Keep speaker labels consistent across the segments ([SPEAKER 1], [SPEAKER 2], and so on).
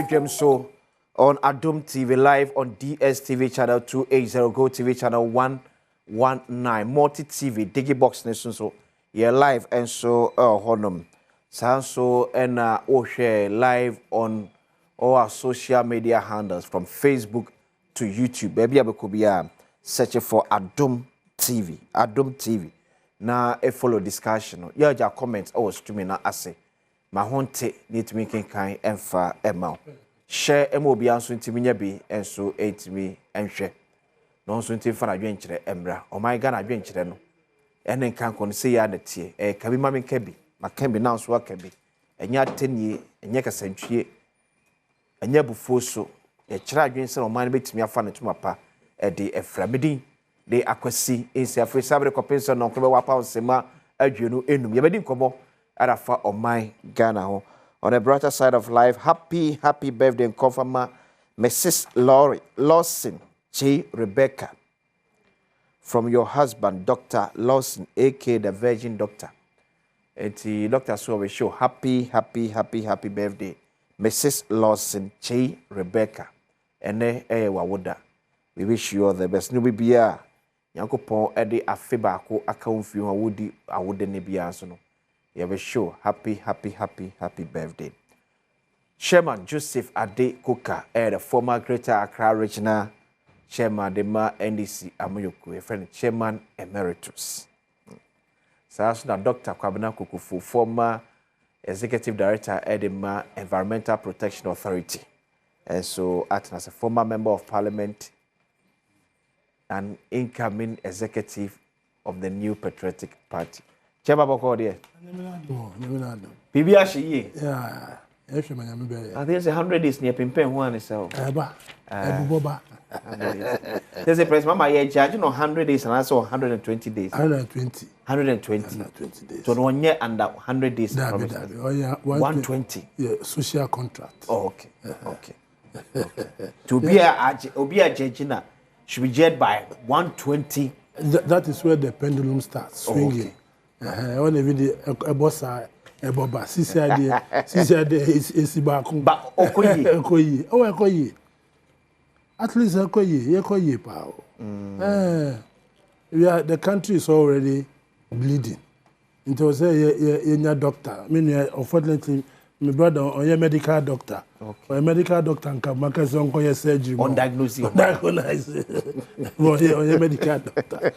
[SPEAKER 1] Bedroom so on Adom TV live on DSTV channel 280, Go TV channel 119, Multi TV, Digibox Nation so yeah live and so honum. So and share live on all our social media handles from Facebook to YouTube. Baby abekobia search for Adom TV. Adom TV. Na a follow discussion. Yeah, your comments streaming na ase. Ma honte need to make kind emfa ema. Share MOB anso ntimi nya bi enso etimi enhwe. No nso ntimi fa na dwenkyere emra. O my God na dwenkyere no. Ene kan kon se ya na tie. Kabi ma me kabi. Ma kan bi na nso akabi. Enya atenie, enya kasantwie. Enya bufoso. E kira adwense no man betimi afa na tuma pa. De efra medin. De akwasi ensi afre sabre kopenso no krobe wapa onsema adwenu enum. Ye bedi nkomo arafa on my Ghana ho. On the brighter side of life, happy birthday and confirmer, Mrs. Lawson J. Rebecca, from your husband, Dr. Lawson, a.k.a. the Virgin Doctor. And the doctor saw we show happy birthday, Mrs. Lawson J. Rebecca. And wawoda. We wish you all the best. No be Yankopon ede afeba ko aka mfi ho awode ne bia so no. You have a show. Happy birthday. Chairman Joseph Ade Koka, the former Greater Accra Regional Chairman, the NDC Amoyoku, a friend, Chairman Emeritus. So that's now Dr. Kwabena Kukufu, former Executive Director at the Environmental Protection Authority. And so acting as a former Member of Parliament and incoming executive of the New Patriotic Party. Cheba boko there. Bibi ashi
[SPEAKER 2] yeah. I think
[SPEAKER 1] it's 100 days near Pimpen one is so.
[SPEAKER 2] Boba.
[SPEAKER 1] There's a press mama ye charge 100 days and also 120 days. 120 days. So 1 year under 100 days.
[SPEAKER 2] Oh yeah,
[SPEAKER 1] 120.
[SPEAKER 2] Yeah, social contract.
[SPEAKER 1] Oh, okay. Okay. To be a judge should be judged by 120.
[SPEAKER 2] That is where the pendulum starts swinging. Okay. When the video a boss a boba sisi ade esi ba kun
[SPEAKER 1] ba
[SPEAKER 2] okoyi at least okoyi pa the country is already bleeding into say your doctor unfortunately my brother on your medical doctor or a medical doctor and come make some surgery
[SPEAKER 1] on diagnosis
[SPEAKER 2] on your medical doctor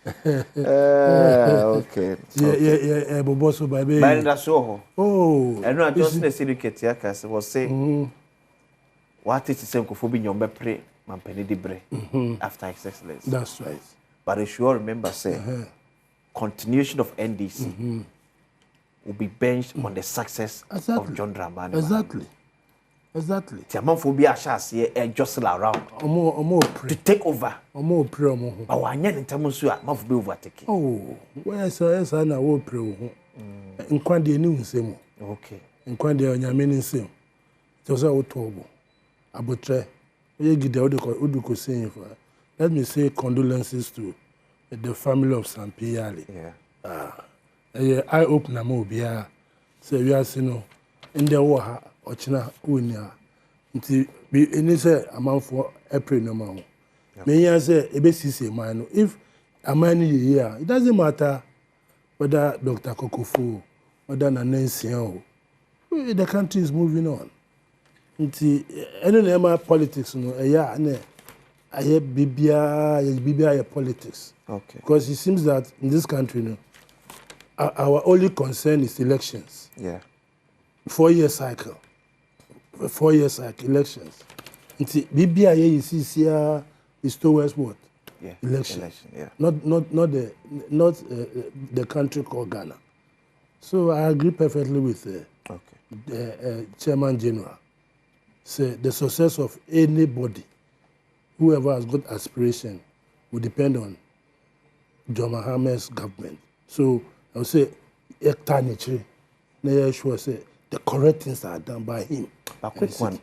[SPEAKER 1] okay.
[SPEAKER 2] Yeah, boboso baby.
[SPEAKER 1] But that's so.
[SPEAKER 2] Oh.
[SPEAKER 1] I know I just say educate ya cause was say what is say ko bi nyombe pre mampeni dibre after his excellence.
[SPEAKER 2] That's right.
[SPEAKER 1] But you should remember say continuation of NDC will be benched on the success of John Dramani.
[SPEAKER 2] Exactly.
[SPEAKER 1] Tiamanphobia shas here and jostle around. To take over. But one year in Tamusua, must be overtaken.
[SPEAKER 2] Oh, where is I will pray? In Quandy new same.
[SPEAKER 1] Okay.
[SPEAKER 2] In Quandy on your meaning same. It was all tobo. Abutre. You get the Uduko saying for. Let me say condolences to the family of Sampiali. Yeah. I open a mobile. So we are seeing in the war. Ochina unia nti be any say amount for April no ma. Me yan say ebesisi man no if amani here it doesn't matter whether Dr. Kokofo whether Nanensian the country is moving on. Nti any name politics no na aye bibia politics.
[SPEAKER 1] Okay.
[SPEAKER 2] Because it seems that in this country no our only concern is elections.
[SPEAKER 1] Yeah.
[SPEAKER 2] 4-year cycle. 4-year cycle elections. BBI is towards what?
[SPEAKER 1] Yeah.
[SPEAKER 2] Election.
[SPEAKER 1] Yeah.
[SPEAKER 2] Not the country called Ghana. So I agree perfectly with the Chairman General. Say the success of anybody, whoever has got aspiration, will depend on John Mahamad's government. So I would say, sure say the correct things are done by him.
[SPEAKER 1] A quick one.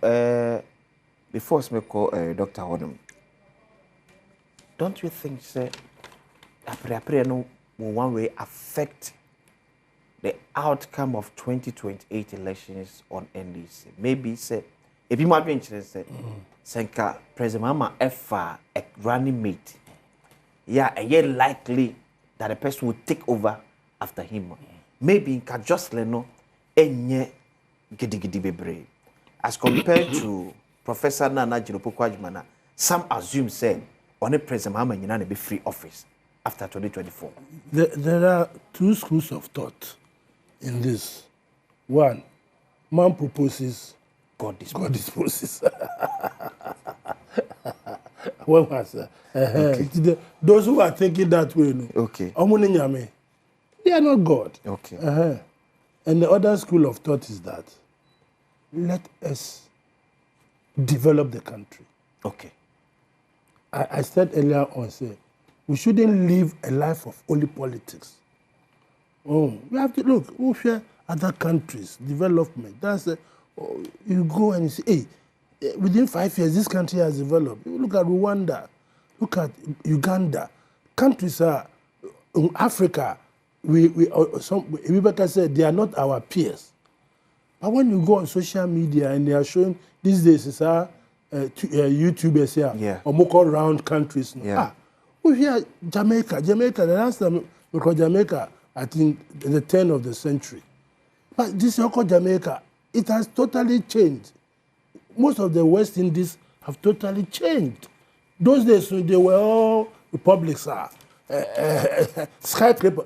[SPEAKER 1] Before I call Dr. Adom, don't you think, sir, no will one way affect the outcome of 2028 elections on NDC. Maybe say, if you might be interested, Senka President Mama Efa a running mate. Yeah, and yet likely that the person will take over after him. Maybe in just Leno, enye gidi bebre. As compared to Professor Nana Jiropokwajimana, some assume say only President Mama Nyina be free office after 2024.
[SPEAKER 2] There are two schools of thought in this. One, man proposes, God disposes. What was okay. Those who are thinking that way, no.
[SPEAKER 1] Okay.
[SPEAKER 2] They are not God.
[SPEAKER 1] Okay.
[SPEAKER 2] And the other school of thought is that let us develop the country.
[SPEAKER 1] Okay.
[SPEAKER 2] I said earlier on, say, we shouldn't live a life of only politics. We have to look, we share other countries, development. That's you go and you say, hey, within 5 years, this country has developed. You look at Rwanda, look at Uganda. Countries are in Africa. Rebecca said they are not our peers. But when you go on social media and they are showing these days, it's YouTubers here, or more around countries.
[SPEAKER 1] Yeah.
[SPEAKER 2] We hear Jamaica. The last time we called Jamaica, I think the turn of the century. But this called Jamaica, it has totally changed. Most of the West Indies have totally changed. Those days, they were all republics. Skyscraper,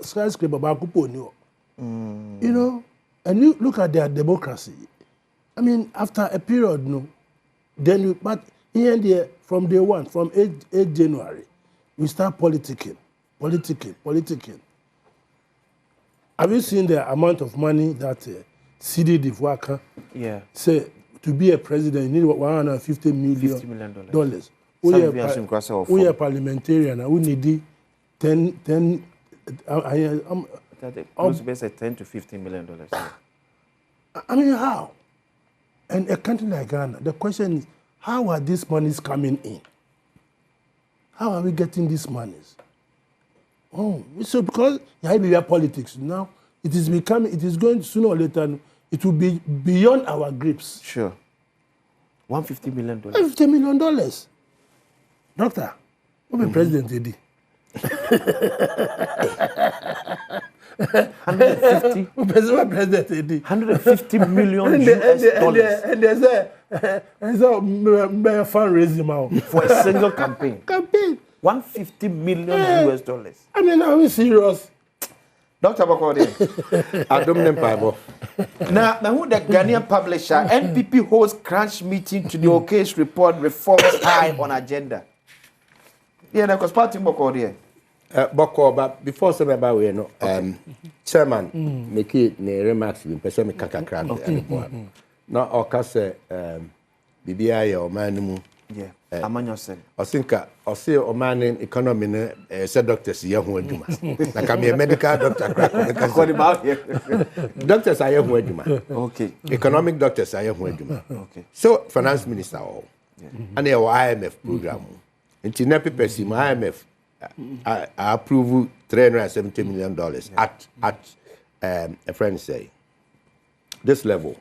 [SPEAKER 2] you know, and you look at their democracy. I mean, after a period, no, then you, but here and there, from day one, from 8 January, we start politicking. Have you seen the amount of money that CD Divwaka say to be a president, you need $150 million. We are parliamentarian, we need 10
[SPEAKER 1] 10 to $15 million.
[SPEAKER 2] I mean, how? And a country like Ghana, the question is, how are these monies coming in? How are we getting these monies? So because we are politics now, it is going sooner or later, it will be beyond our grips.
[SPEAKER 1] Sure. $150 million.
[SPEAKER 2] $150 million. Doctor, what be President Eddie?
[SPEAKER 1] 150.
[SPEAKER 2] President Eddie.
[SPEAKER 1] $150 million US.
[SPEAKER 2] And there's a fundraising
[SPEAKER 1] for a single campaign. $150 million US.
[SPEAKER 2] I mean, are we serious?
[SPEAKER 1] Dr. Bokode, Adom Nempaibo. Now, who the Ghanaian publisher, NPP holds crunch meeting to the case report reforms high on agenda. Yeah, because party Bokode.
[SPEAKER 3] Boko, but before some about we know, chairman, make it ne remarks in person kakakran. No, or case, BBI or man.
[SPEAKER 1] Yeah, Amanyosen.
[SPEAKER 3] I think I see a man in economy, said doctors, young woman. Like I'm a medical doctor. Doctors are young woman.
[SPEAKER 1] Okay.
[SPEAKER 3] Economic doctors are young woman.
[SPEAKER 1] Okay.
[SPEAKER 3] So, finance minister, and our IMF program. In Tinepi Pessim, IMF. I approve $370 million at a friend say this level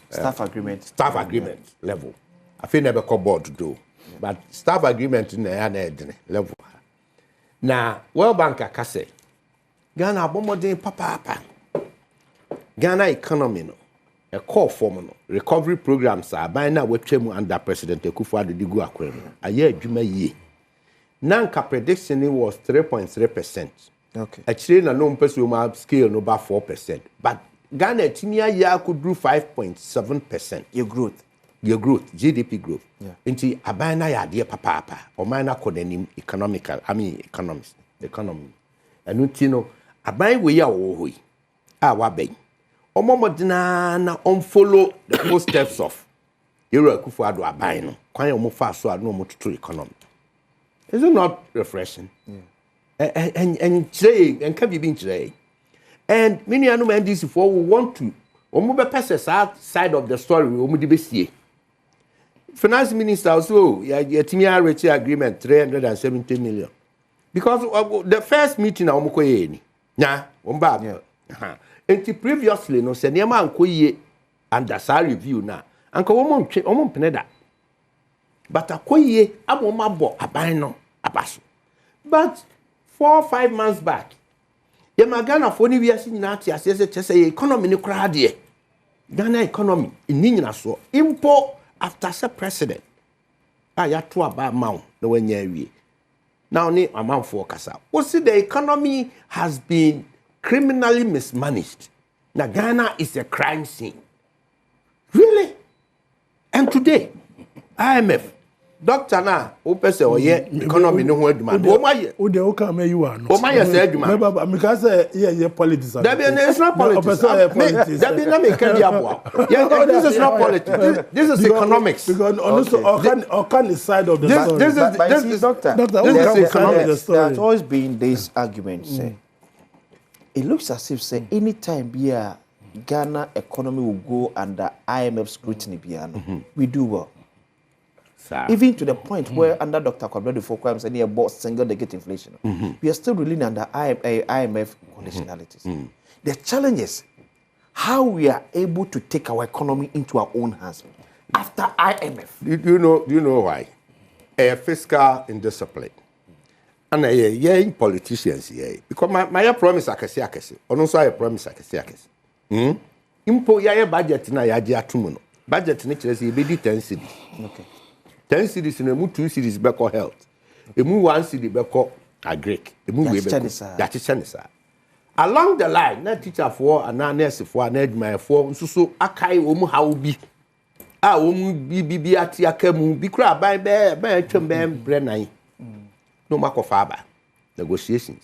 [SPEAKER 1] staff agreement
[SPEAKER 3] level. I feel never call board to do, but staff agreement in the level. Now, World Bank say Ghana bomode papa. Ghana economy no a call for recovery programs are by now we under President Akufo-Addo digu akwem. Aye adwuma yie. Nanka prediction was 3.3%.
[SPEAKER 1] Okay.
[SPEAKER 3] Actually, na no person scale no about 4%. But Ghana timia year could do 5.7%.
[SPEAKER 1] Your growth,
[SPEAKER 3] GDP growth.
[SPEAKER 1] Yeah.
[SPEAKER 3] Inti abana ya dia papa. O mana kodenim economical. Economics. Economy. And untino aban we ya wo hoi. Waben. O momodina na follow the footsteps of Yero Akufo-Addo aban no. Kwan yo mo fa so ado mo tutu economy. Is it not refreshing? Yeah. And today, and can be being today. And many other NDC for want to, or move past side of the story, we will be Finance Minister also, yeah, Timia Richie agreement, 370 million. Because the first meeting, I'm going to Enti previously no se niam anko yie under sa review na anka wo mpene da but akoyie amoma bo aban no abaso but 4 or 5 months back ye magana fo ni wiase nyina ate ase se economy ni kra de Ghana economy ni nyina so impo after se president ya to aba maw na wanya awie now ni amanfo kasa we see the economy has been criminally mismanaged. Now Ghana is a crime scene. Really? And today, IMF, Doctor na, opese oye economy no ho aduma. O ma ye.
[SPEAKER 2] O de o ka me you are no.
[SPEAKER 3] O ma ye say aduma.
[SPEAKER 2] Me because ye politics.
[SPEAKER 3] That be it's not politics. That be na me can diabo. Yeah, this is not politics. This is economics.
[SPEAKER 2] Because on the side of the story.
[SPEAKER 1] This is doctor.
[SPEAKER 3] This is economics.
[SPEAKER 1] There's always been this argument say it looks as if say anytime Ghana economy will go under IMF scrutiny we do well. Even to the point where under Dr. Kwabena Fokwam said about single digit inflation, we are still really under IMF conditionalities. The challenge is how we are able to take our economy into our own hands after IMF.
[SPEAKER 3] Do you know why? A fiscal indiscipline. And politicians here. Because my promise akese. Ono so I promise akese. Impo ya budget na ya ji atumu no. Budget ni kire se be di 10 cities. Okay. 10 cities na mu 2 cities be call health. Emu 1 city be call agric. Emu we be that is along the line na teacher for and nurse for and admin for nsuso akai omu hawo bi. Omu bi ati akamu bi kra ban be atwem be brenan. No matter of negotiations.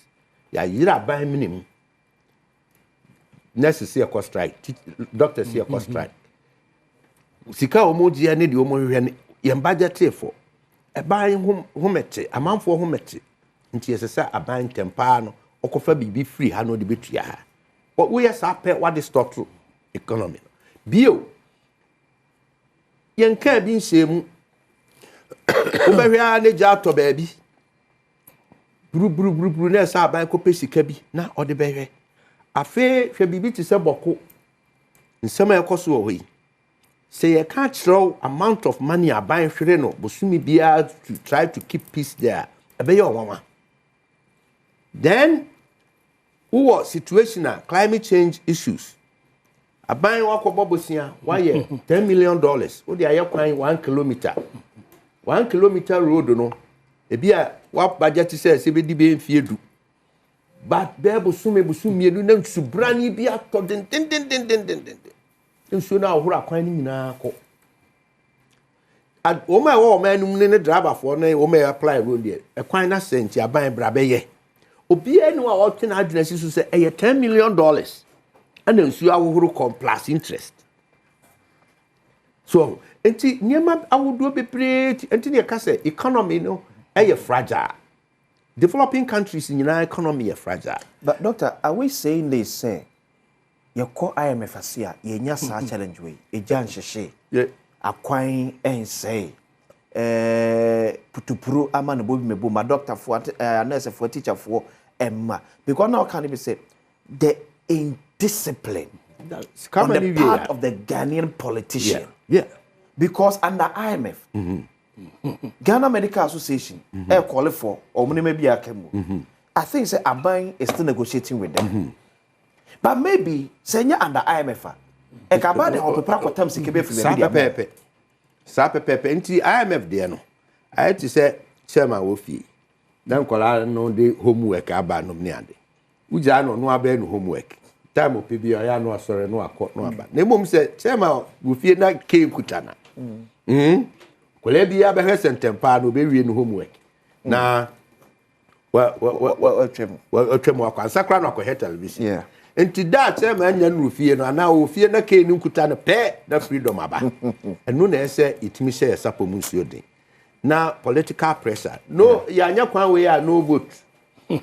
[SPEAKER 3] Ya yira ban minimum. Nurses see a strike. Doctors see a strike. Sika omoji ane di omohwe ye budget for. E ban homete, amanfo homete. Nti yesesa aban tempa no okofa bibi free ha no de betua ha. We yes apɛ what the stock through economy. Bio yen ka bi nhemu. Obehwa ne ja to baabi. Bru na sa aban ko pesika bi na ode behwe afi hwe bibi ti se boko nsema ekoso wo yi say you can't throw amount of money aban hwere no bosumi bia to try to keep peace there ebe ye onwa then who situation climate change issues aban wakobo bosia why $10 million wo de ayekwan 1 kilometer 1 kilometer road no ebia wa budget say be di be mfiedu but be busumi edu na subrani bi ato den nso na ohura akwan ni nyina ko o ma wo manum ne driver for na o ma apply road there ekwan na sent aban bra be ye obi enu a wo twena adwena si so say $10 million ana nsu awohoro plus interest so enti niema awodo bebre enti ne ka say economy no fragile. Developing countries in your economy are fragile.
[SPEAKER 1] But doctor, are we saying they say your core IMF asia ye nya sa challenge way e jan hwehwe akwan en say putupuru ama no bobi mebu ma doctor for nurse for teacher for emma because now can be say the indiscipline on the part of the Ghanaian politician.
[SPEAKER 3] Yeah.
[SPEAKER 1] Because under IMF Ghana Medical Association call for or maybe I think say Aban is still negotiating with them. But maybe senya under IMF e ka ba de opepra kwatam sikebe fi be
[SPEAKER 3] Sa pepe nti IMF de no I to say chairman wo fi dan kola no de homework aba no ne ade uja no aba no homework time opebi ya no asore no akọ no aba na mom say chairman wo fi na ke kutana Kole bia be hwese ntempa no be wie no homework na twem akwansakra no akọ television enti that e ma nya no fie no ana o fie na ke ni nkuta no pe na freedom aba enu na ese itimi share sapo mu nsuo den na political pressure no ya nya kwan we ya no vote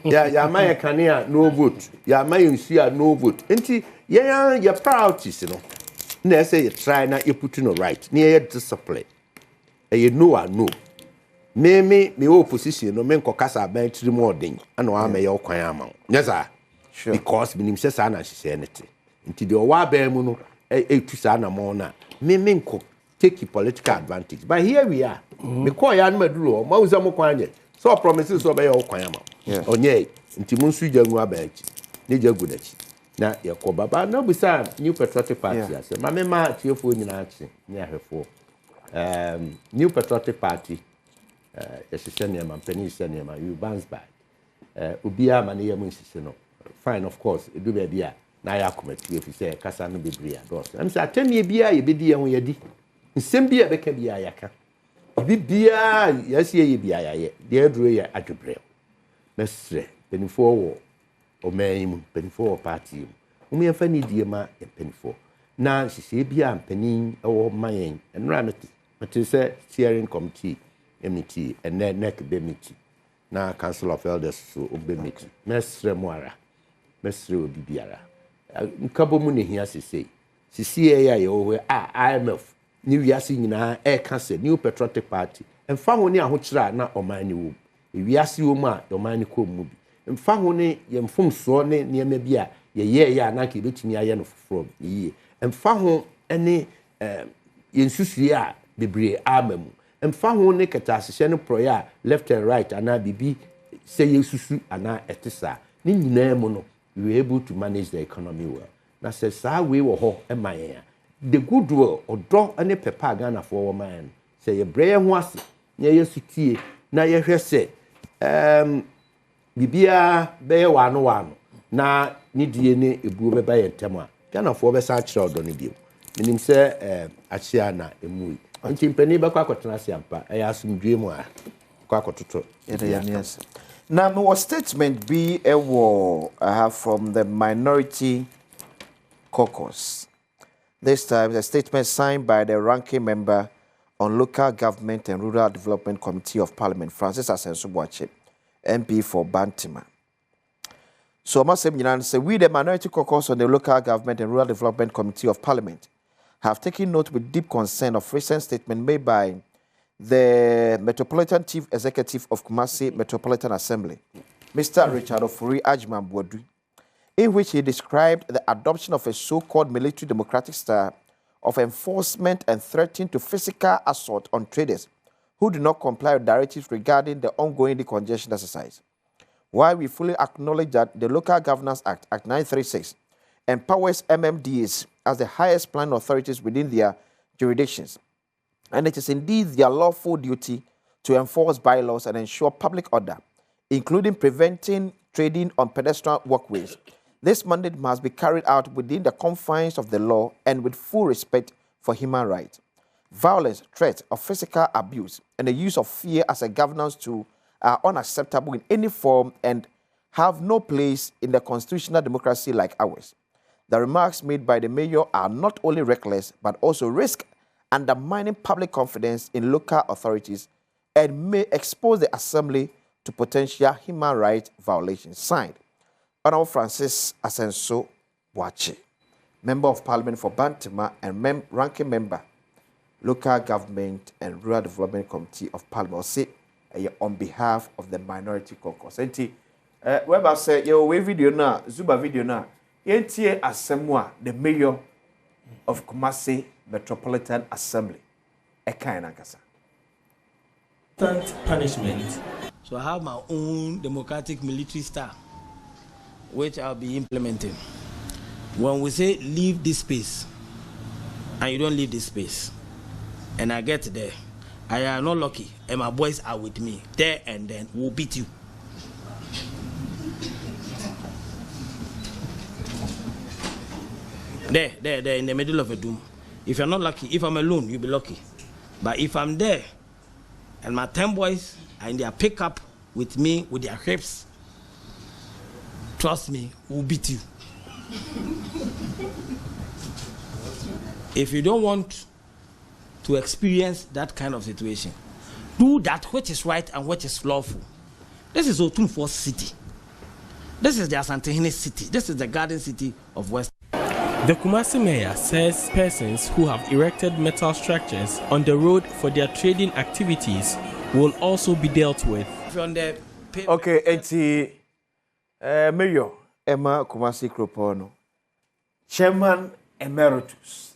[SPEAKER 3] ya ma ya kania no vote ya ma nsuo no vote enti ya priorities no na ese you try na you put no right na ya discipline you know I know me opposition no men kokasa ban tiri mo den ana wa me ye okwan ama nyeza because minim say sa na hye nete nti de owa ba mu no tu sa na mo na me take political advantage but here we are me call ya na maduro ma uza mo kwanye so promises so be ya okwan ama onye nti mu nsu jangu abachi ne jagu dachi na yakọ baba na busa New Patriotic Party ase ma me ma tiefo nyina achi ne ahwefo New Patriotic Party yesene ma mpani sene ma you bounce back obia ma ne yam nsise no fine of course edu be bia na ya komatu efi se kasa no bebre ados am say atemi bia ye bedi ye ho ye di nsem bia beka bia yaka bibia yesi ye bia ye de aduro ye adwobre mesre penifo wo oman penifo party mu ye fa ni die ma penifo na sise bia mpanin wo mayen enra meti se steering committee emiti ene nek be miti na council of elders so obe miti mesre moara mesre obi biara nkabo mu ne hia sise ya ye wo IMF ni wiase nyina cancel New Patriotic Party emfa ho ne ahokyera na oman ni wo wiase wo mu a oman ni ko mu bi emfa ho ne ye mfomso ne niema bi a ye ya na ka betumi aye no foforo yi emfa ho ene ye nsusue a bebre amamu emfa ho ne katasehye no proya left and right ana bibi say yesusu ana etisa ni nyina mu no we were able to manage the economy well na say sa we wo ho eman ya the goodwill odo ane pepa Ghana for woman say ye bre ho ase ye yesutie na ye hwe se bibia be ye wano na ni die ne ebuo be ba ye ntem a Ghana for be sa kire odo ne bio minim se achia na emu nti mpani be kwa kwotena se ampa e asumdwe mu a kwa kwototo
[SPEAKER 1] yes. Now, my statement be a war I have from the minority caucus. This time, a statement signed by the ranking member on Local Government and Rural Development Committee of Parliament, Francis Asensubuache, MP for Bantima. So, I must say, we, the minority caucus on the Local Government and Rural Development Committee of Parliament, have taken note with deep concern of recent statement made by the Metropolitan Chief Executive of Kumasi Metropolitan Assembly, Mr. Richard Ofuri Ajman Bwadri, in which he described the adoption of a so-called military democratic style of enforcement and threatening to physical assault on traders who do not comply with directives regarding the ongoing decongestion exercise. While we fully acknowledge that the Local Governance Act, Act 936, empowers MMDAs as the highest planning authorities within their jurisdictions, and it is indeed their lawful duty to enforce bylaws and ensure public order, including preventing trading on pedestrian walkways. This mandate must be carried out within the confines of the law and with full respect for human rights. Violence, threat, or physical abuse, and the use of fear as a governance tool are unacceptable in any form and have no place in the constitutional democracy like ours. The remarks made by the mayor are not only reckless, but also risk undermining public confidence in local authorities and may expose the assembly to potential human rights violations. Signed, Honorable Francis Asensubuache, Member of Parliament for Bantima and ranking member, Local Government and Rural Development Committee of Parliament, say on behalf of the minority caucus. Weba say your video na Zuba video na yentie asemwa the mayor of Kumasi Metropolitan Assembly.
[SPEAKER 4] Punishment. So I have my own democratic military style, which I'll be implementing. When we say leave this space, and you don't leave this space, and I get there, I am not lucky, and my boys are with me, there and then, we'll beat you. There, in the middle of a doom. If you're not lucky, if I'm alone, you'll be lucky. But if I'm there, and my 10 boys are in their pickup with me, with their hips, trust me, we'll beat you. If you don't want to experience that kind of situation, do that which is right and which is lawful. This is Otunfo City. This is the Asantehene City. This is the Garden City of West.
[SPEAKER 5] The Kumasi mayor says persons who have erected metal structures on the road for their trading activities will also be dealt with.
[SPEAKER 1] Okay, Mayor, Emma Kumasi Kropono, Chairman Emeritus.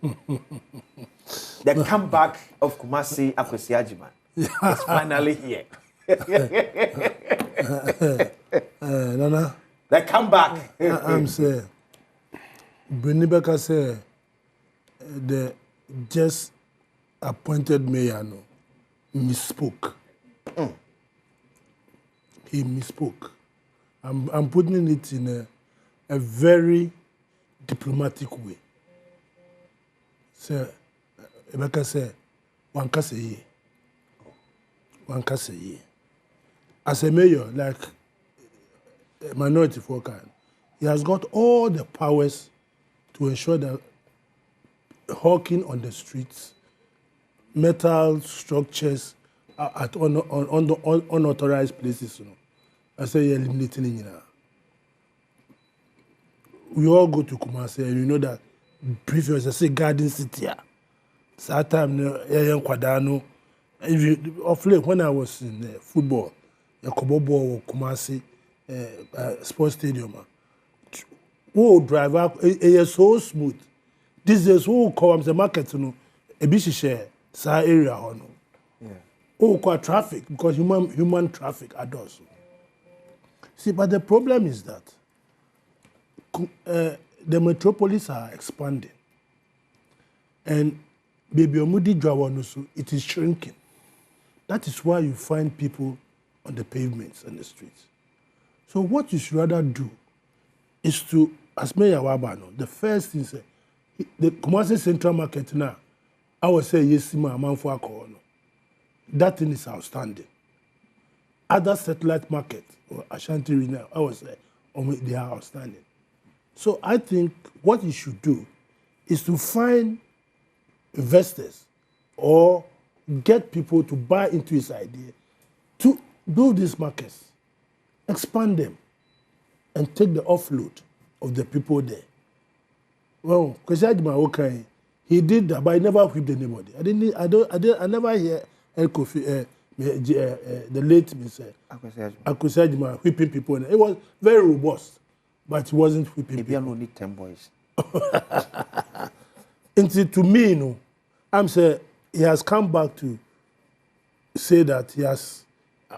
[SPEAKER 1] The comeback of Kumasi Akwesi Agyeman is finally here.
[SPEAKER 2] Nana,
[SPEAKER 1] the comeback.
[SPEAKER 2] I'm saying, Benibeka said, the just appointed mayor no, misspoke. He misspoke. I'm putting it in a very diplomatic way. So, Rebecca said, one can say, as a mayor, like a minority folk, he has got all the powers to ensure that hawking on the streets, metal structures at unauthorized places, you know. I say you're eliminating it now. We all go to Kumasi and you know that previous, I say Garden City. So time, of late, when I was in football, Yakobo Kumasi sports stadium, who drive up, it's so smooth. This is who comes the market, you know, a bit share, area, oh, quite traffic, because human traffic adores. See, but the problem is that the metropolis are expanding. And Baby Omudi Jawanosu, it is shrinking. That is why you find people on the pavements and the streets. So what you should rather do is to, as Mayor Wabano, the first thing is, the Kumasi Central Market now, I would say, yes, that thing is outstanding. Other satellite market, or Ashanti now, I would say, they are outstanding. So I think what you should do is to find investors or get people to buy into his idea to build these markets, expand them, and take the offload of the people there. Well, because okay, he did that, but he never whipped anybody. I never hear El Kofi, the late Mr. Akwesi Agyeman whipping people. It was very robust, but he wasn't whipping people.
[SPEAKER 1] Maybe I only 10 boys.
[SPEAKER 2] And to me, you know, I'm saying he has come back to say that he has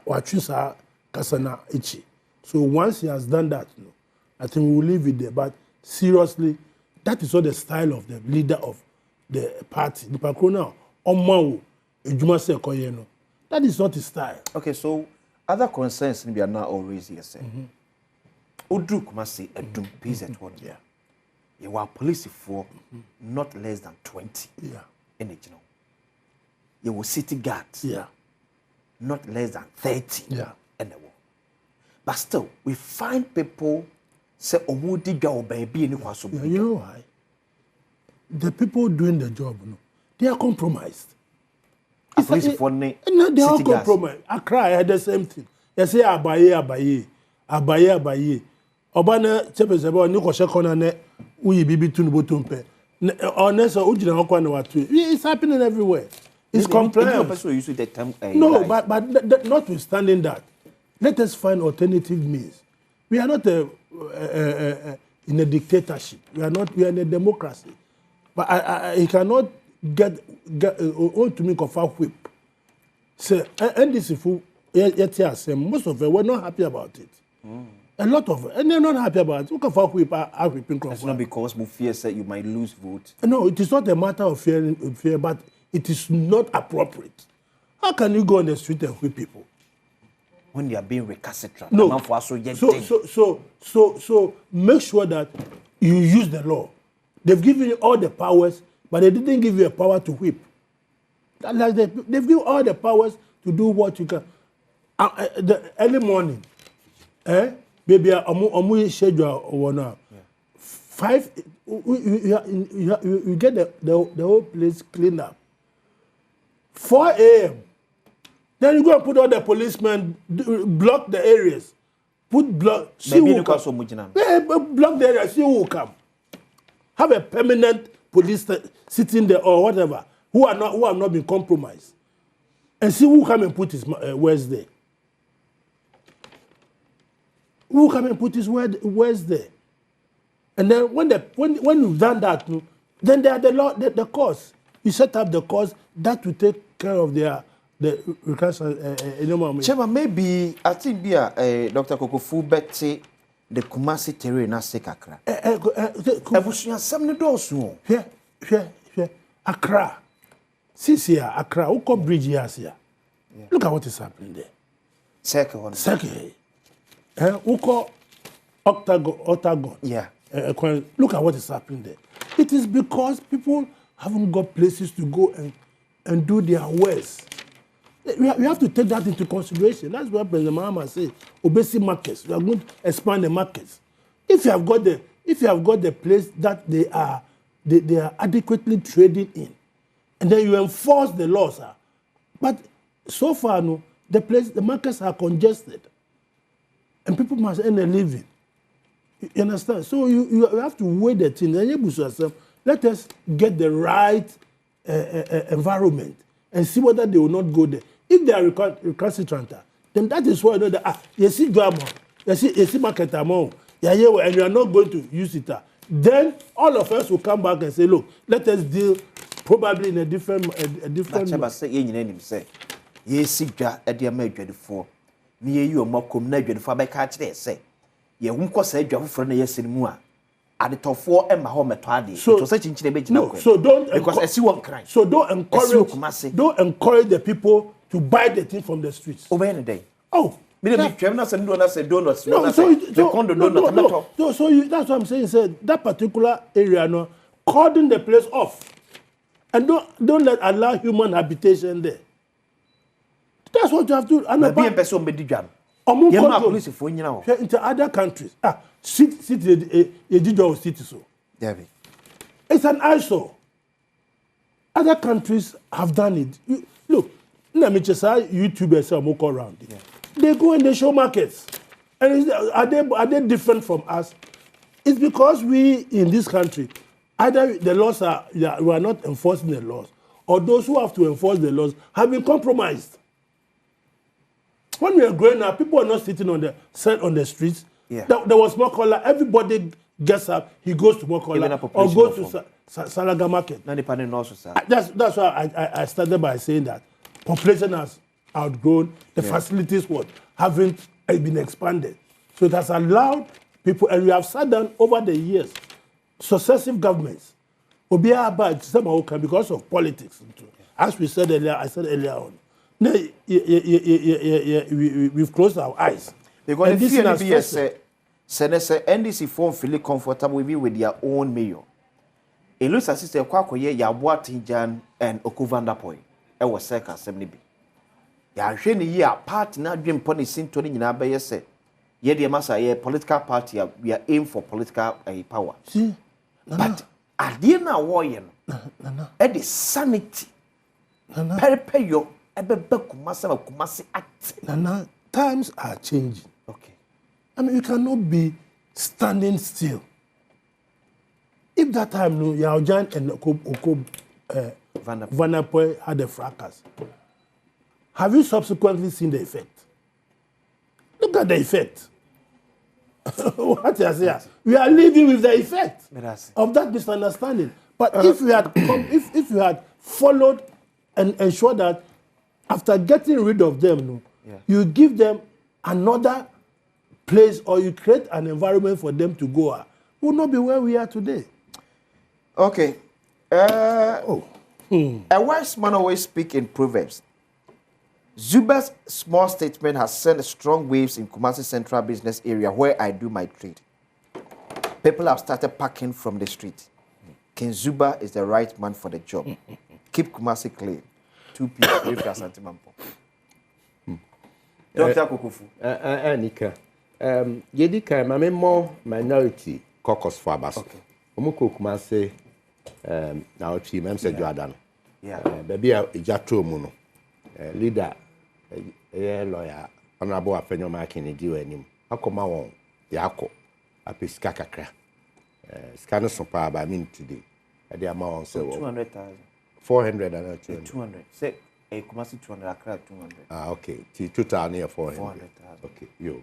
[SPEAKER 2] Wachusa Kasana Ichi. So once he has done that, you know, I think we will leave it there. But seriously, that is not the style of the leader of the party. The Pakrona, Omawu, Ejumase Koyeno. That is not his style.
[SPEAKER 1] Okay, so other concerns we are now always here saying. Udruk must say a doom piece at one year. You were police for not less than 20.
[SPEAKER 2] Yeah.
[SPEAKER 1] In it, you know. You were city guards.
[SPEAKER 2] Yeah.
[SPEAKER 1] Not less than 30.
[SPEAKER 2] Yeah.
[SPEAKER 1] In the war. But still, we find people say, Omudi go baby in the
[SPEAKER 2] yeah, you know why? The people doing the job, you know, they are compromised.
[SPEAKER 1] At least for
[SPEAKER 2] no, they are compromised. Accra had the same thing. They say Abaye. Obana Chepesebo, Niko Shekona, we be between Botumpe. Honest, it's happening everywhere. It's compliance. No, but notwithstanding that, let us find alternative means. We are not in a dictatorship. We are in a democracy. But he cannot get to me of a whip. So, and this is most of them were not happy about it. A lot of them, and they're not happy about it. Look at whip.
[SPEAKER 1] It's not because Mufia said you might lose votes.
[SPEAKER 2] No, it is not a matter of fear, but it is not appropriate. How can you go on the street and whip people?
[SPEAKER 1] When they are being recalcitrant.
[SPEAKER 2] No. So make sure that you use the law. They've given you all the powers, but they didn't give you a power to whip. Like they've given you all the powers to do what you can. The early morning, baby, I'm schedule or now. 5, you get the whole place cleaned up. 4 a.m. Then you go and put all the policemen, block the areas. Block the area, see who will come. Have a permanent police sitting there or whatever, who have not been compromised. And see who come and put his words there. Who come and put his words there? And then when you've done that, then there are the course. You set up the course that will take care of the
[SPEAKER 1] Chema, maybe I think Dr. Kokofu bete the Kumasi terrain na sekakra. Ebusunya samne dosu.
[SPEAKER 2] Here. Accra. Sisia, Accra, Uko Bridge here. Look at what is happening there.
[SPEAKER 1] Second.
[SPEAKER 2] Uko Octagon.
[SPEAKER 1] Yeah.
[SPEAKER 2] Look at what is happening there. It is because people haven't got places to go and do their wares. We have to take that into consideration. That's what President Mahama said. Obesity markets. We are going to expand the markets. If you have got the place that they are adequately trading in, and then you enforce the laws, but so far, the markets are congested, and people must earn a living. You understand? So you have to weigh the thing. Let us get the right environment and see whether they will not go there. If they are recalcitrant, then that is why I know that you see drama, you see market amount, and you are not going to use it. Then all of us will come back and say, look, let us deal probably in a different
[SPEAKER 1] Ye sigja edi ama adwadefo ni ye yi omakom na adwadefo abeka kire se ye hunko sa adwafo fro na yesini mu a adetofo ema ho meto ade to say chinchine be gina ko
[SPEAKER 2] so don't
[SPEAKER 1] because I see one crime
[SPEAKER 2] so don't encourage the people to buy the thing from the streets.
[SPEAKER 1] Over the day
[SPEAKER 2] me
[SPEAKER 1] the twem na say do na say donuts
[SPEAKER 2] no
[SPEAKER 1] that's
[SPEAKER 2] what I'm saying. Said that particular area cordon the place off and don't allow human habitation there. That's what you have to do.
[SPEAKER 1] And be a person be dijan. Police for
[SPEAKER 2] into other countries. City so. It's an eyesore. Other countries have done it. Look, let me just say YouTubers are around. Yeah. They go and they show markets. And are they different from us? It's because we in this country, either the laws we are not enforcing the laws, or those who have to enforce the laws have been compromised. When we were growing up, people were not sitting on the streets.
[SPEAKER 1] Yeah.
[SPEAKER 2] There was Mokola. Everybody gets up, he goes to Mokola or goes to Salaga Market. That's why I started by saying that population has outgrown, the facilities haven't been expanded. So it has allowed people, and we have sat down over the years, successive governments, because of politics. As we said earlier, I said earlier on. No, we've closed our eyes.
[SPEAKER 1] Because the fear say NDC form feel comfortable with their own mayor. It looks as if they kwakoye Yabua Tinjan and Okuvandapoy. I was second 70B. Ya sheni ye party na dream pony sin Tony Naba yes. Ye dear massa ye political party we are aim for political power.
[SPEAKER 2] See,
[SPEAKER 1] but I didn't know warrior. At the sanity. Peripeyo.
[SPEAKER 2] Nana, times are changing.
[SPEAKER 1] Okay.
[SPEAKER 2] I mean, you cannot be standing still. If that time, Yaojan and Vanapoy had a fracas, have you subsequently seen the effect? Look at the effect. What I say? We are living with the effect of that misunderstanding. But if you had followed and ensured that after getting rid of them, you give them another place or you create an environment for them to go, we will not be where we are today.
[SPEAKER 1] Okay. A wise man always speaks in Proverbs. Zuba's small statement has sent strong waves in Kumasi Central Business Area where I do my trade. People have started packing from the street. King Zuba is the right man for the job. Keep Kumasi clean. 2 people, Dr. Kokofu.
[SPEAKER 3] Nika. Yedika, my more minority caucus for Abbas.
[SPEAKER 1] Okay.
[SPEAKER 3] Omuko Kumasi, now team, I'm saying Jordan.
[SPEAKER 1] Yeah.
[SPEAKER 3] Baby, a Jatro Muno. Leader, a lawyer, honorable Afenyo Markin, do any. How come I won't? Yako, a piscacra. Scanner supply by me today. At the amount so
[SPEAKER 1] 200,000.
[SPEAKER 3] 400 and
[SPEAKER 1] 200. Say, a Kumasi 200, I cried 200.
[SPEAKER 3] Okay. Total near 400.
[SPEAKER 1] 400,000.
[SPEAKER 3] Okay. Yo.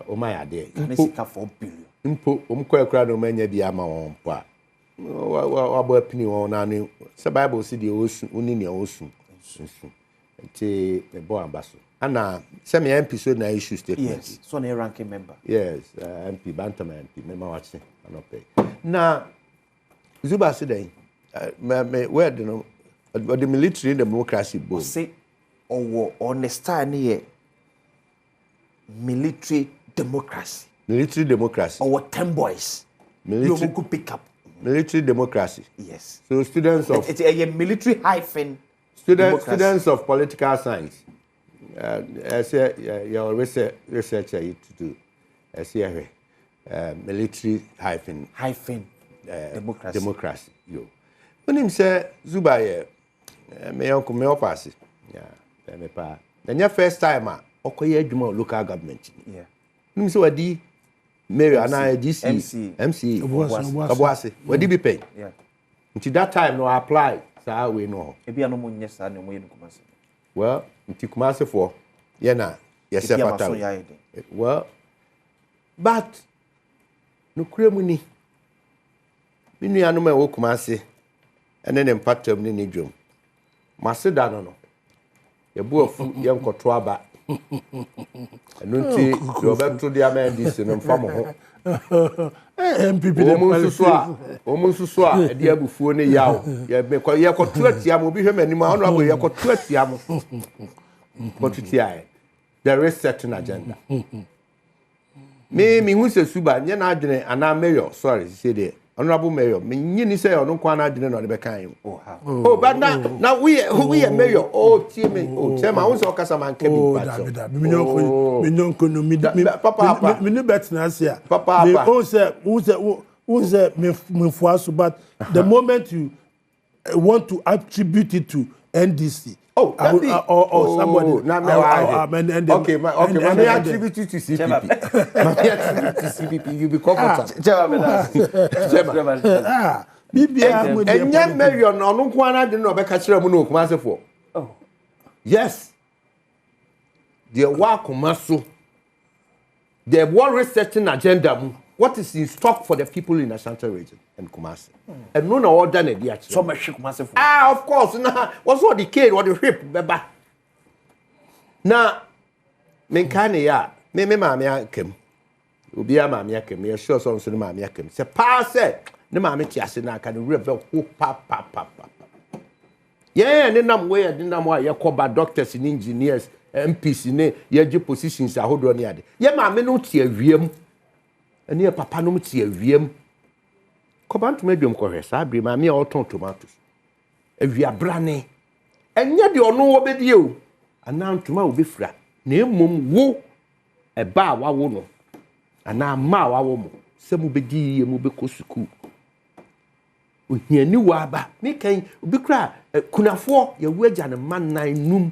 [SPEAKER 3] o my ade
[SPEAKER 1] Nesika 4 billion.
[SPEAKER 3] Mpo omkwa no manya bi ama won po a wa bo apini won na ne se Bible si de osu uni ne osu nti e bo ambaso ana se me MP so na issue statement.
[SPEAKER 1] Yes, so na ranking member.
[SPEAKER 3] Yes, MP Bantama MP me ma wache anope na Zuba say den me where the no the military democracy bo
[SPEAKER 1] say owo understand here military democracy.
[SPEAKER 3] Military democracy.
[SPEAKER 1] Our 10 boys.
[SPEAKER 3] Military,
[SPEAKER 1] you could pick up.
[SPEAKER 3] Military democracy.
[SPEAKER 1] Yes.
[SPEAKER 3] So students of...
[SPEAKER 1] It's a military hyphen
[SPEAKER 3] students of political science. I say your researcher to do. I say military hyphen
[SPEAKER 1] democracy.
[SPEAKER 3] Democracy. Yo. When him say Zuba me uncle me pass. Yeah. Me pa. Then first time okoye adwuma local government.
[SPEAKER 1] Yeah.
[SPEAKER 3] Him say wadi Mary and I DC MC Obuasi wadi be pay.
[SPEAKER 1] Yeah.
[SPEAKER 3] Until that time no apply sa we no.
[SPEAKER 1] E bia no mo nyesa na mo ye Kumasi.
[SPEAKER 3] Well, until Kumasi for ye na yes fata. Well, but no kremu ni. Me nua no ma wo Kumasi ene ne mpatam ni ne dwom. Maseda no. Ye bu afu ye nkoto aba. Nunti Roberto Diamandis no mfamo ho.
[SPEAKER 2] MPP de
[SPEAKER 3] omunsusu a ede abufuo ne yawo. Ye kotu atiam obi hwe manim a ono abo ye kotu atiam. Kotu tiae. There is certain agenda. Me hu se suba nye na adwene ana mayor sorry say there. Honorable mayor me nyini say ono kwa na adwene no de be kan. Oh but now we mayor tie me chairman won say okasa man ke bi
[SPEAKER 2] David minyonko no mi ni bet na ase a who say me fuaso but the moment you want to attribute it to NDC
[SPEAKER 3] or
[SPEAKER 2] somebody
[SPEAKER 3] okay my attribute to CPP my attribute to CPP you be comfortable BBA and mayor no no kwana de no be ka kire mu no Kumasefo yes the Kumaso the war researching agenda mu what is in stock for the people in the Central region and Kumasi and no order na dia
[SPEAKER 1] so much Kumasefo
[SPEAKER 3] of course na what's what the kid what the hip beba na menkane ya me maame akem obi a maame akem me sure so no maame akem se pa se ne maame ti ase na aka ne rebel ho pa yeah ne nam we ne nam wa yekoba doctors and engineers MPs ne ye positions ahodo ne ade ye maame no ti awiem ene ye papa no ti awiem kobanto medwom kohwe sa abre maame a oton tomatoes awia brane enye de ono obedie o ana ntoma obefra na emom wo eba wawo no ana ma wawo mo se mu bedi ye mu be ko school ohiani waba me kan obi kra kunafo ye waja ne man nan num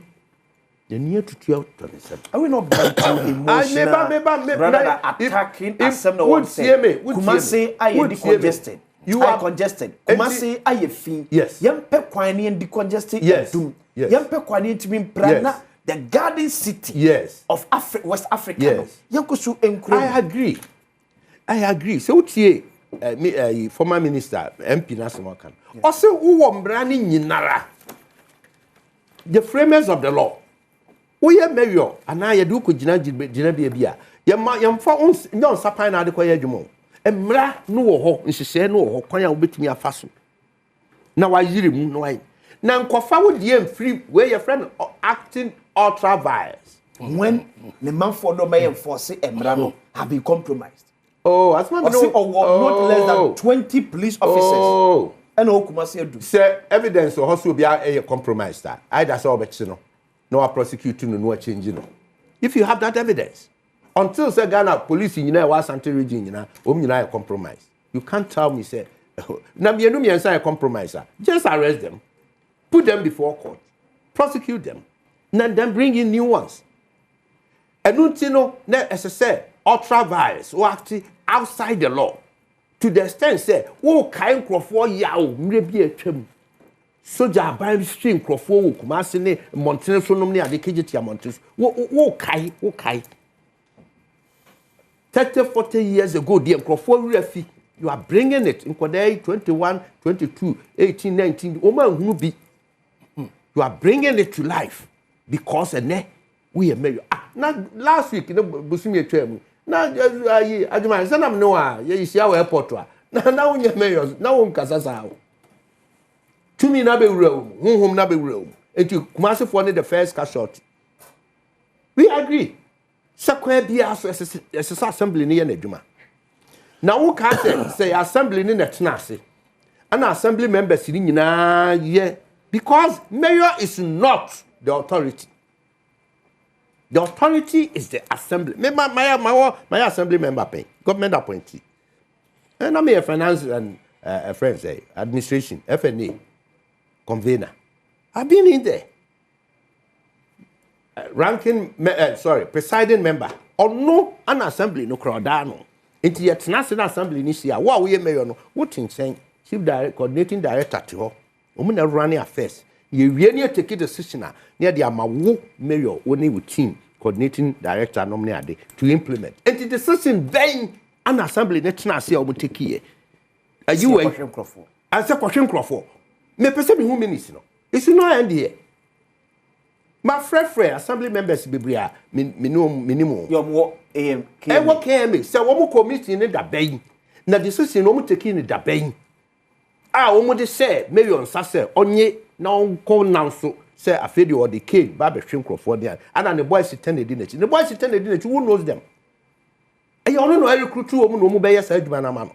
[SPEAKER 3] ye ne atutu autorism
[SPEAKER 1] are we not back to emotional rather attacking asem no one say Kumasi aye congested you are congested Kumasi aye fin yempe kwan ne decongested edum yempe kwan ne ntimi prana the garden city of West Africa yankosu enkuro
[SPEAKER 3] I agree so tie former minister MP Nasemokan also wo mbra ni nyinara the framers of the law wo ye mayor ana ye de ko gina bia yemfa nyon sapan na de ko ye adwumo emra no wo ho nhihye no wo ho kwan a wo betumi afaso na wa yiri mu no ai na nkofa wo de free we your friend acting ultra vires
[SPEAKER 1] when the man for no may enforce emra no have been compromised.
[SPEAKER 3] Oh, as man no,
[SPEAKER 1] not less than 20 police officers. And Kumasi do.
[SPEAKER 3] Say evidence or also be a compromise that either so bet no prosecuting no changing no. If you have that evidence, until say Ghana police in Central region a compromise. You can't tell me say na me no me a compromise. Just arrest them, put them before court, prosecute them, and then bring in new ones. And no as I say ultra vires who act outside the law to the extent say wo kai nkrofo yawo mre bi atwam soja ban stream nkrofo wo Kumasi ne Montene so nom ne ade kegiti Montene wo kai 30, 40 years ago, the Nkrofo you are bringing it in 21, 22, 18, 19. You are bringing it to life because we are married. Now, last week, Busumi Trem. Now, I demand some no, you see our airport. Now, you're married. Now, Casasa. To me, Nabe room, whom Nabe room. And you must have wanted the first cash shot. We agree. Sakwe bia so ese assembly ni na adwuma na wo ka say assembly ni na tenase and assembly members ni nyina ye because mayor is not the authority is the assembly my assembly member pay government appointee and I'm a finance and friends say administration FNA convener I've been in there presiding member or no an assembly no crowdano into yet national assembly this year what we mayor no what in saying chief coordinating director to her woman running affairs you really take a decision near the amawo mayor only with team coordinating director nominee to implement and the decision then an assembly national see omo take here are you a question answer question crofo me person who minister no it's no end here. My friend, assembly members bibria minimum.
[SPEAKER 1] Your AM.
[SPEAKER 3] What came? So, one committee in the bay. Na decision no taking in the bay. Omo say, maybe on Sasse, onye now call now so say a fedi or the cake, Barbara Shrimp for there. And the boys attended dinner. The boys attended dinner, who knows them? I don't know every recruit to Omo Bay as Edman.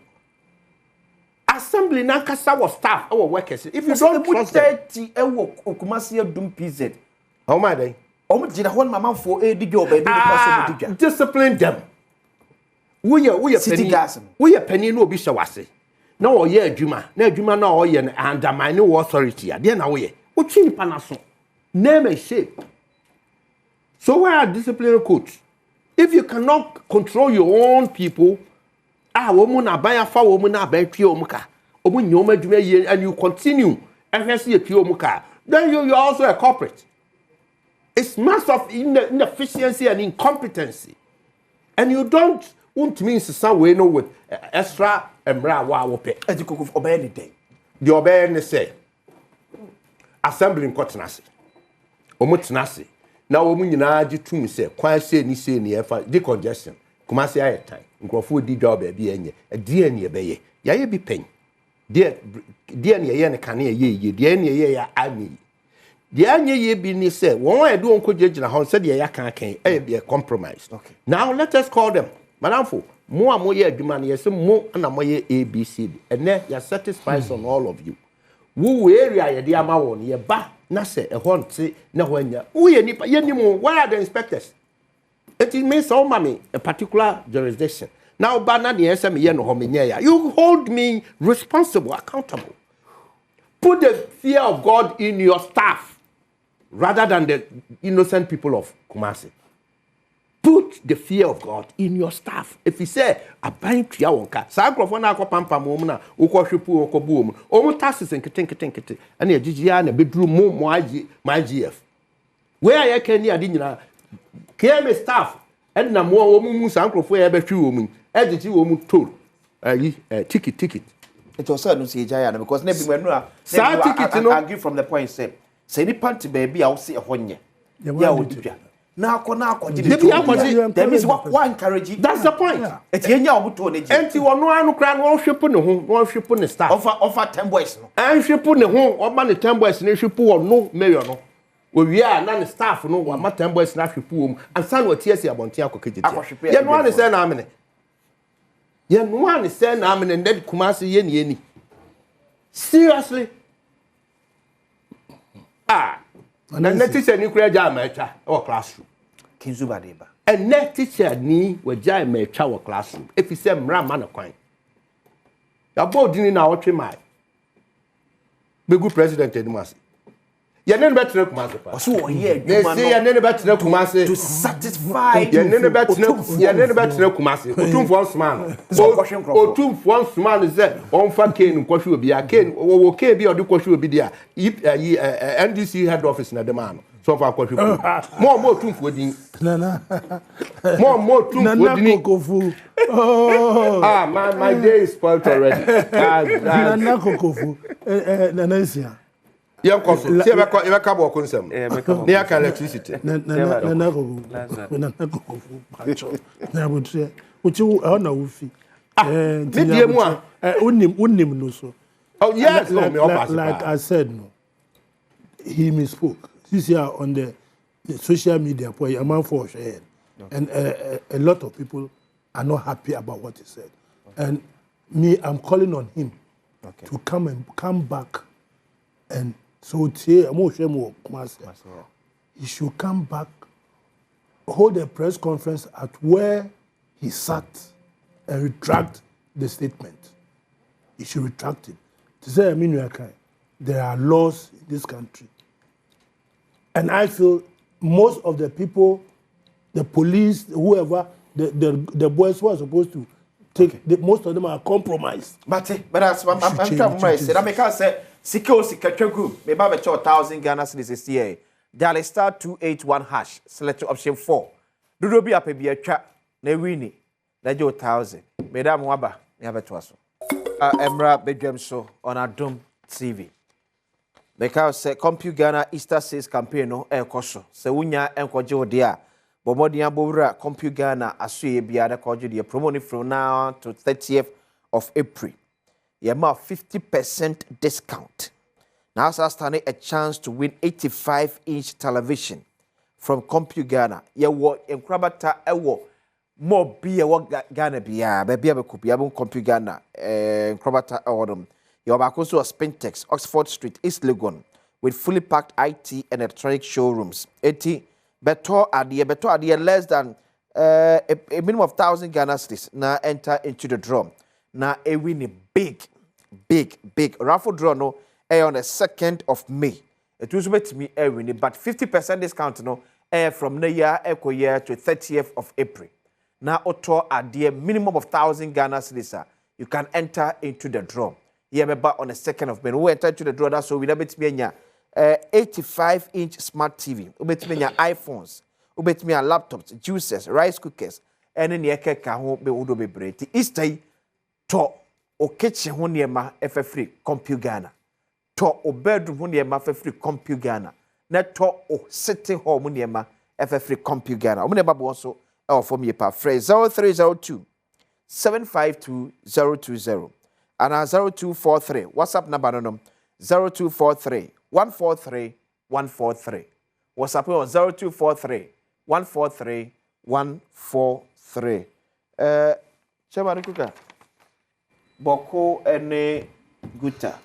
[SPEAKER 3] Assembly Nankasa was staff, our workers. If you don't trust 30
[SPEAKER 1] Kumasi Adom PZ.
[SPEAKER 3] How am I there?
[SPEAKER 1] One mama for a job, baby.
[SPEAKER 3] Discipline them. We are
[SPEAKER 1] city gas.
[SPEAKER 3] We are penny no bishawase. No, yeah, Juma. No, Juma, no, and my new authority. Then away. What chin panaso? Name a shape. So, where are disciplinary coach? If you cannot control your own people, woman, I buy a foul woman, I buy Piomuka. And you continue and see a Piomuka. Then you're also a corporate. It's massive inefficiency and incompetency. And you don't want me in some way no with extra and bra wow pay. As you could obey anything. The obey say assembly in Cotinasi. Omutinasi. Now woman you to me say, quite say ni say ni decongestion. Kumasi aye time. Nkrofo di job be enye. A dear near be ye be pain. Dear near ye can ye dear near ye army. The anya ye be ni say, one I do uncle judge na hon said ya can be a compromise. Okay. Now let us call them. Madam Fo, more and more ye demand yes, more and more ye ABC. And then you're satisfied on all of you. Woo area ye the amount ye ba na say a hon say na when ya. We nipa ye ni mo. Where are the inspectors? It means all mommy a particular jurisdiction. Now ba na the SM ye no hominya. You hold me responsible, accountable. Put the fear of God in your staff. Rather than the innocent people of Kumasi. Put the fear of God in your staff. If you say, I bind to your car, Sagrofona Pampa Momuna, Ukoshipu, Okoboom, almost taxes and kitting, and a GGR and a bedroom more my GF. Where I can near dinner, came a staff, and no more woman, Sanko for ever 2 women, as the woman told. Ticket.
[SPEAKER 1] It was certain to see Jayana because never when I agree from the point said. Say the party baby, I'll see a honey. Yeah, now, that means what encouraging.
[SPEAKER 3] That's the point.
[SPEAKER 1] It's here now to an
[SPEAKER 3] empty one, no crown, one ship on the home, one ship on the staff.
[SPEAKER 1] Offer 10 boys.
[SPEAKER 3] And ship on the home, or money 10 boys, and ship on no mayor. Well, we are none staff, no one, my 10 boys, and ship home, and son will tears about Tiaco Kitty. Yet one is an army. Yet one is an army and dead Kumasi Yen. Seriously. And then teacher ni kura jam mecha or classroom.
[SPEAKER 1] Kinzuba deba.
[SPEAKER 3] And net teacher ni we jam mecha or classroom. If you say mra man kwan. Ya bo dini na otwe mai. Be good president edumase. Ya nene betre Kumasi pa.
[SPEAKER 1] So here,
[SPEAKER 3] they say ya nene betre Kumasi
[SPEAKER 1] to satisfy.
[SPEAKER 3] Ya nene betre Kumasi. Otumfo nsman. Otumfo nsman ze onfa Ken kwahwe obi a Ken wo Ken bi odi kwahwe obi dia NDC head office na dem ano. So far, more two din.
[SPEAKER 2] Nana.
[SPEAKER 3] More two
[SPEAKER 2] Nana Kokofu. Oh.
[SPEAKER 3] Ah, my day is spoiled already.
[SPEAKER 2] Nana Kokofu. Nana Isia.
[SPEAKER 3] Young cousin, see if I come walk on some. Near electricity.
[SPEAKER 2] Nana Kokofu. I would say, which you are now with. Unim no so.
[SPEAKER 3] Oh, yes,
[SPEAKER 2] like I said, no. He misspoke. This year on the social media, a man for share, and a lot of people are not happy about what he said. And me, I'm calling on him to come back, and so he should come back, hold a press conference at where he sat, and retract the statement. He should retract it. To say, I mean, there are laws in this country. And I feel most of the people, the police, whoever, the boys who are supposed to take, most of them are compromised.
[SPEAKER 1] But as I'm trying to say, I make us say, Sika group, maybe about 1,000 Ghana cedis this year. Dial *281#, select option 4. Do do be up a be a trap, ne winnie, let you 1,000. Madam Waba, you have a twasso. Emra Bedgem show on Adom TV. Because say Compute Ghana Easter Sales campaign no koso. Se unya enkoje odia. Bomodia bowra Compute Ghana asuye bia da koje de promo from now to 30th of April. Yema 50% discount. Now standing a chance to win 85-inch television from Compute Ghana. Ye wo enkrabata ewo more be a Ghana bia be bia be kupia bon Compute Ghana enkrabata ewodom. You have also a Spintex, Oxford Street, East Legon, with fully packed IT and electronic showrooms. 80 better idea less than a minimum of 1,000 Ghana cedis. Now enter into the draw. Now a win big raffle draw no on the 2nd of May. It was with me a win, but 50% discount no from the year to 30th of April. Now auto idea minimum of 1,000 Ghana cedis. You can enter into the draw. Yeah, but on the 2nd of May, we enter to the draw. That so we never bet me 85-inch smart TV. We bet me iPhones. We bet me laptops, juicers, rice cookers, and in the eke home be udo be bread. Easter to o kitchen ho niema free Compute Ghana. To o bedroom ho niema free Compute Ghana. Na to o sitting home niema free Compute Ghana. We never also for me pa phrase 0302 752 020. And 0243. WhatsApp number 0243 143 143. WhatsApp on 0243 143 143. Chairman Kuka. Boko ene guta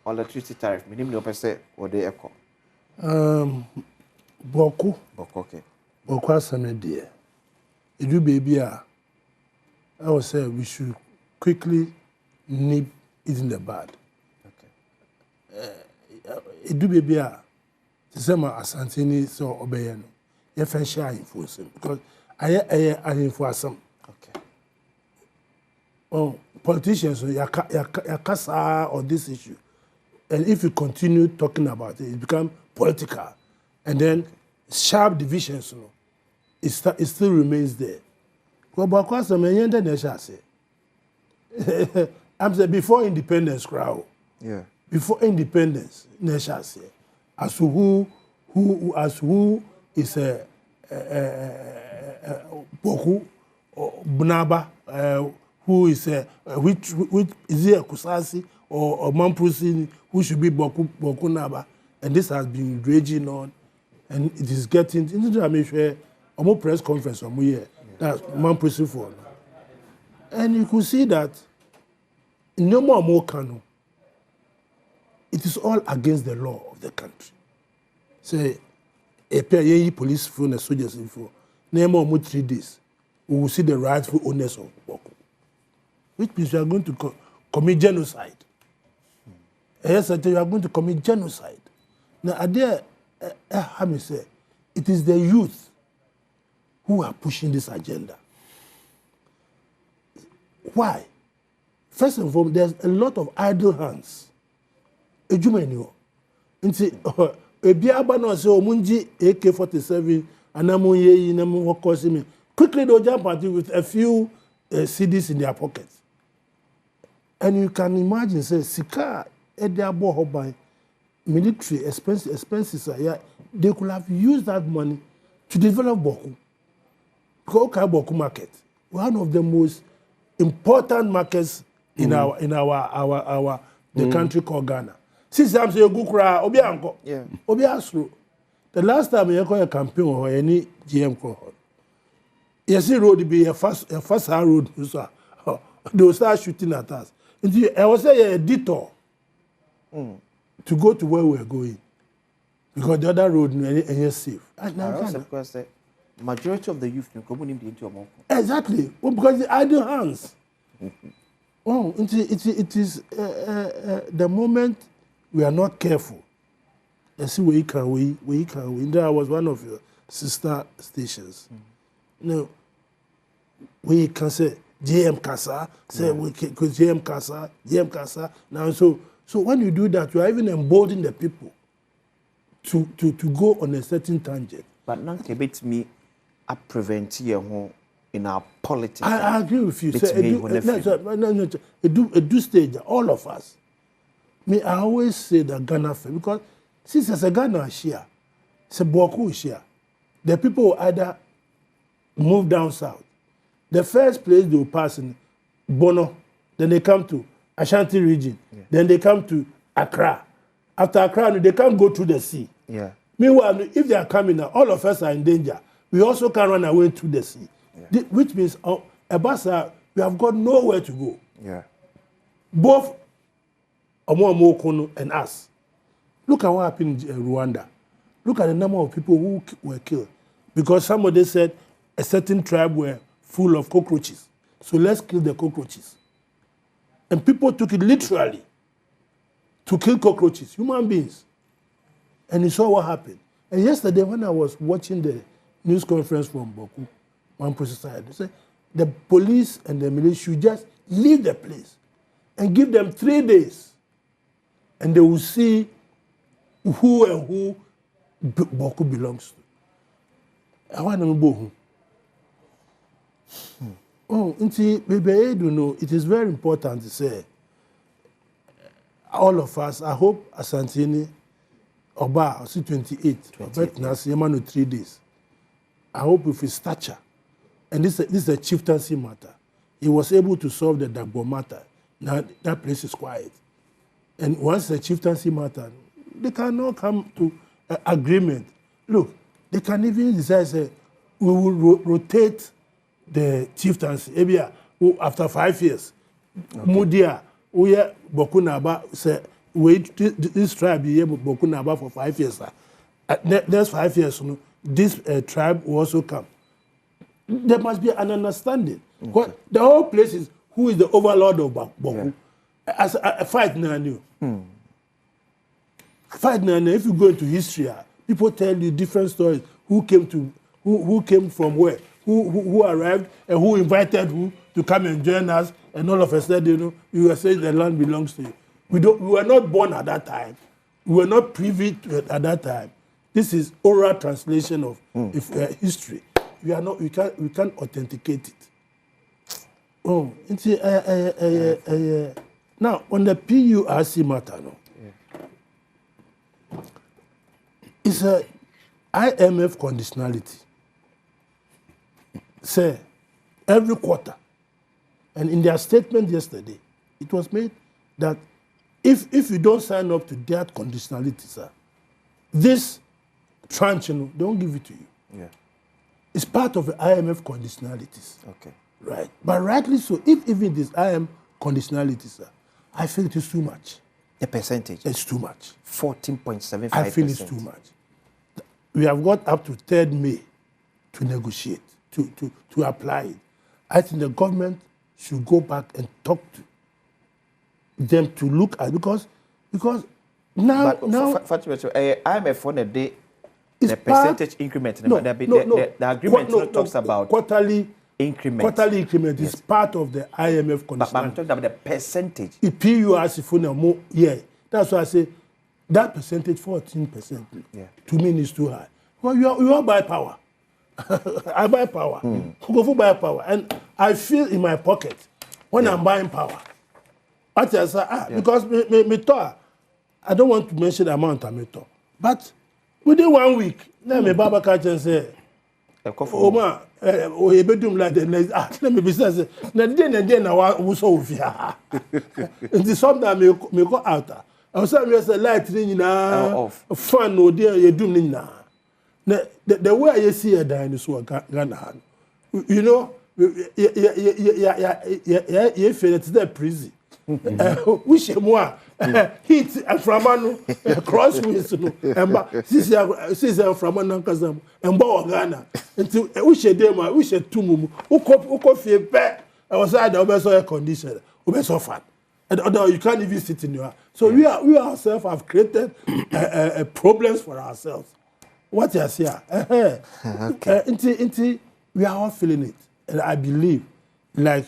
[SPEAKER 1] on electricity tariff. Minimum no percent or the echo.
[SPEAKER 2] Boko
[SPEAKER 1] okay.
[SPEAKER 2] Boko asame dear. It do baby I would say we should quickly nip it in the bud. Okay. It do be a sema asantini so obeyano. You can share info because I info some.
[SPEAKER 1] Okay.
[SPEAKER 2] Oh, politicians yakasa on this issue, and if you continue talking about it, it becomes political, and then sharp divisions. It still remains there. Because I'm saying before independence, crowd.
[SPEAKER 1] Yeah.
[SPEAKER 2] Before independence, nation say, as who is a Boku or Bunaba, who is a which is it a Kusasi or Mampusi who should be Boku Naba, and this has been raging on, and it is getting into a more press conference from here. That's Mampusi for, and you could see that. No more canoe. It is all against the law of the country. Say, a pair of police phone and soldiers info. Name more 3 days. We will see the rightful owners of Boko. Which means you are going to commit genocide. Yes, I tell you are going to commit genocide. Now, I dare have me say, it is the youth who are pushing this agenda. Why? First and foremost, there's a lot of idle hands. Ejumeni, Ebiaba no say omunji AK-47 and amunye namu wakosi me. Quickly they'll jump at you with a few CDs in their pockets. And you can imagine, say, Sika, Ediabo Hobai, military expenses, they could have used that money to develop Boku. Because Boku market, one of the most important markets in the country called Ghana. Since I'm saying Gukra, Obianko, Obiasro. The last time I call a campaign or any GM cohort, yes, the road be a fast road, so they will start shooting at us. I was saying a detour to go to where we are going because the other road is safe.
[SPEAKER 1] Because the majority of the youth in community into a monk.
[SPEAKER 2] Exactly, because the idle hands. Oh, it is the moment we are not careful. You see where you can. There was one of your sister stations. No, we can say JM Kasa, say we can JM Kasa. Now, so when you do that, you are even emboldening the people to go on a certain tangent.
[SPEAKER 1] But now, it me a prevent you in our politics.
[SPEAKER 2] I agree with you. It do stage all of us. Me, I always say that Ghana fair because since it's a Ghana share, it's a Boku share. The people will either move down south. The first place they will pass in Bono, then they come to Ashanti region, then they come to Accra. After Accra, they can't go through the sea.
[SPEAKER 1] Yeah.
[SPEAKER 2] Meanwhile, if they are coming now, all of us are in danger. We also can run away through the sea, which means Abasa, we have got nowhere to go.
[SPEAKER 1] Yeah.
[SPEAKER 2] Both Omo Kono and us. Look at what happened in Rwanda. Look at the number of people who were killed because somebody said a certain tribe were full of cockroaches. So let's kill the cockroaches. And people took it literally to kill cockroaches, human beings. And you saw what happened. And yesterday when I was watching the news conference from Boku, one person said, they said the police and the militia should just leave the place and give them 3 days. And they will see who and who Boku belongs to. I want to know who. Oh, maybe I don't know. It is very important to say, all of us, I hope Asantini, Oba, I see 28, but now 3 days. I hope with his stature, and this is a chieftaincy matter, he was able to solve the Dagbo matter. Now that place is quiet. And once the chieftaincy matter, they cannot come to agreement. Look, they can even decide, say, we will rotate the chieftaincy. Maybe after 5 years, Mudia, we are Bokunaba, say, wait, this tribe be able Bokunaba for 5 years. Next 5 years, this tribe will also come. There must be an understanding. Okay. The whole place is who is the overlord of Boku. As a fight now, fight now. If you go into history, people tell you different stories. Who came from where? Who arrived and who invited who to come and join us, and all of a sudden, you were saying the land belongs to you. We were not born at that time. We were not privy to it at that time. This is oral translation of history. We can't authenticate it. Oh, now on the PURC matter, it's a IMF conditionality. Say, every quarter, and in their statement yesterday, it was made that if you don't sign up to that conditionality, sir, this tranche, they don't give it to you.
[SPEAKER 1] Yeah.
[SPEAKER 2] It's part of the IMF conditionalities.
[SPEAKER 1] Okay.
[SPEAKER 2] Right. But rightly so, if even this IMF conditionality, sir, I feel it is too much.
[SPEAKER 1] The percentage?
[SPEAKER 2] It's too much.
[SPEAKER 1] 14.75%.
[SPEAKER 2] I feel it's too much. We have got up to 3rd May to negotiate, to apply it. I think the government should go back and talk to them to look at because now
[SPEAKER 1] IMF on a day the percentage increment. The agreement talks about
[SPEAKER 2] quarterly
[SPEAKER 1] increment.
[SPEAKER 2] Quarterly increment is part of the IMF condition.
[SPEAKER 1] But I'm talking about the percentage.
[SPEAKER 2] PURC for now, yeah. That's why I say That percentage, 14%, to me is too high. Well, you all buy power. I buy power. Go buy power. And I feel in my pocket when I'm buying power. Because me talk, I don't want to mention the amount I may talk. But within 1 week, now me Baba catch and say, oh man, you bedroom like the next. Let me be saying, na day na we so ofia. And sometimes me go out. I was saying, yes, light ni na fan no there you do ni na. The way you see a dinosaur Ghana, you know, you feel it's the prison. Wish more heat from crosswinds since from Kazam and Ghana until wish a demo, wish a tumum, who feel bad. I was at the best air condition, so fun. And although you can't even sit in your so we ourselves have created problems for ourselves. What you see here? We are all feeling it, and I believe, like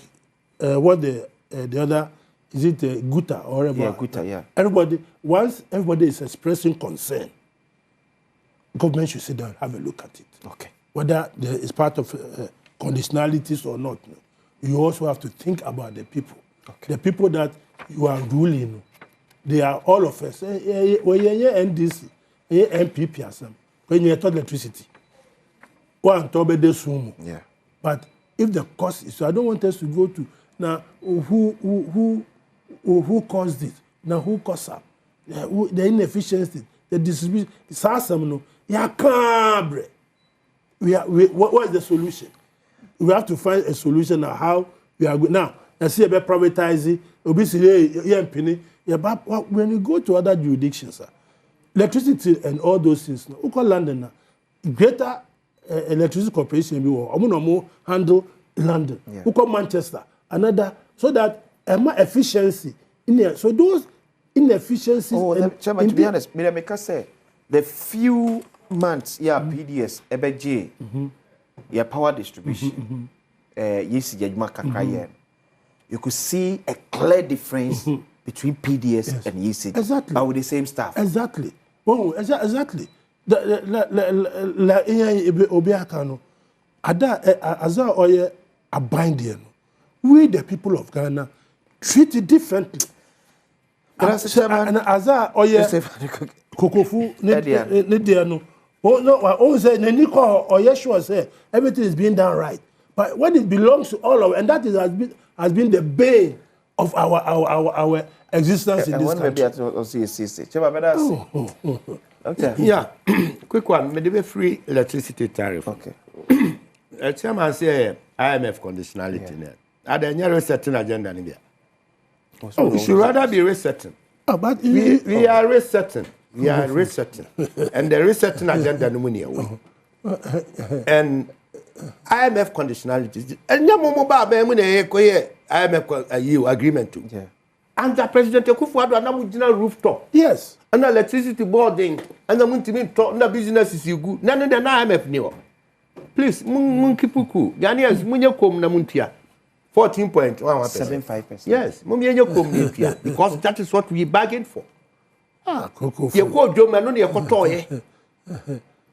[SPEAKER 2] what the other. Is it Guta or whatever?
[SPEAKER 1] Yeah, Guta, yeah.
[SPEAKER 2] Once everybody is expressing concern, government should sit down and have a look at it.
[SPEAKER 1] Okay.
[SPEAKER 2] Whether there is part of conditionalities or not, you also have to think about the people. Okay. The people that you are ruling, they are all of us. When you're NDC, MPP, when you're talking electricity, one talk about the sumo.
[SPEAKER 1] Yeah.
[SPEAKER 2] But if the cost is, so I don't want us to go to now who caused it? Now who caused up? The inefficiency, the distribution. What is the solution? We have to find a solution on how we are going. Now, let's see about privatizing, obesity, but when you go to other jurisdictions, electricity and all those things, who call London, greater electricity corporation, we handle London, who call Manchester, another, so that more efficiency in there. So those inefficiencies.
[SPEAKER 1] Chairman, to be honest, me say the few months PDS, EBJ, power distribution, yes, you could see a clear difference between PDS and ECG.
[SPEAKER 2] Exactly.
[SPEAKER 1] But with the same staff.
[SPEAKER 2] Exactly. Oh, exactly. Obiakano, Aza Oye Abindian. We, the people of Ghana, treat it differently. And Aza Oye Kokofu, Nediano. Oh, no, I always say, Neniko or Yeshua say, everything is being done right. But when it belongs to all of us, and that has been the bane of our existence in this country.
[SPEAKER 3] Okay. Yeah, quick one. Maybe free electricity tariff.
[SPEAKER 1] Okay.
[SPEAKER 3] Chairman say IMF conditionality. Are there any resetting agenda in there? Oh, we should rather be resetting.
[SPEAKER 2] But
[SPEAKER 3] we are resetting. We are resetting. And the resetting agenda no money away. And IMF conditionalities. And no more about IMF agreement too.
[SPEAKER 1] Yeah.
[SPEAKER 3] And the President Akufo-Addo na rooftop.
[SPEAKER 2] Yes.
[SPEAKER 3] And the electricity boarding and the multi talk na business is good. None of the IMF new. Please, mun kipuku. Ghanaians munye kom na muntia. 14.1%. Yes, munye kom muntia because that is what we bargained for. You go Joe Manu ye kotoye.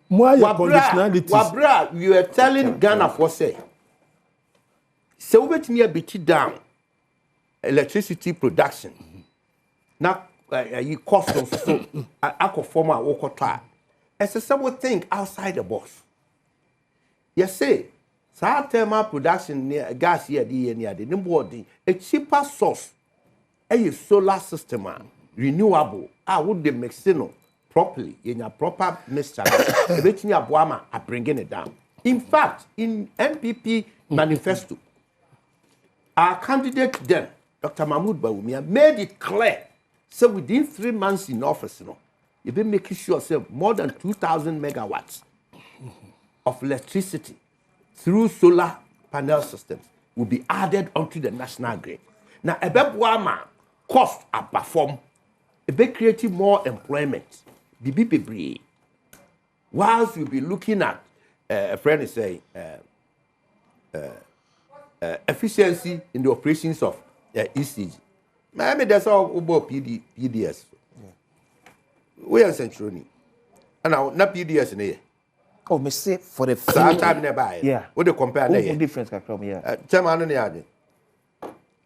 [SPEAKER 2] Why your conditionalities?
[SPEAKER 3] Wabra, you are telling Ghana for say. So wait me a bit down electricity production. Now you cost of so I form a walk or as a someone think outside the box. You say, thermal production near gas here, the number a cheaper source, a solar system, renewable. I would the mixino properly in a proper mixture. Between a boama, I bringing it down. In fact, in NPP manifesto, our candidate then, Dr. Mahmoud Bawumia, made it clear. So within 3 months in office, you've been making sure more than 2,000 megawatts of electricity through solar panel systems will be added onto the national grid. Now, a bebwama cost a perform, a be creating more employment. BBB. Whilst you'll be looking at a friend is saying efficiency in the operations of ECG. Maybe that's all about PDS. we are century. And now na PDS in here.
[SPEAKER 1] Oh, me say for the
[SPEAKER 3] That time never.
[SPEAKER 1] Yeah.
[SPEAKER 3] What they compare there?
[SPEAKER 1] Difference kakra yeah.
[SPEAKER 3] Chairman on the yard.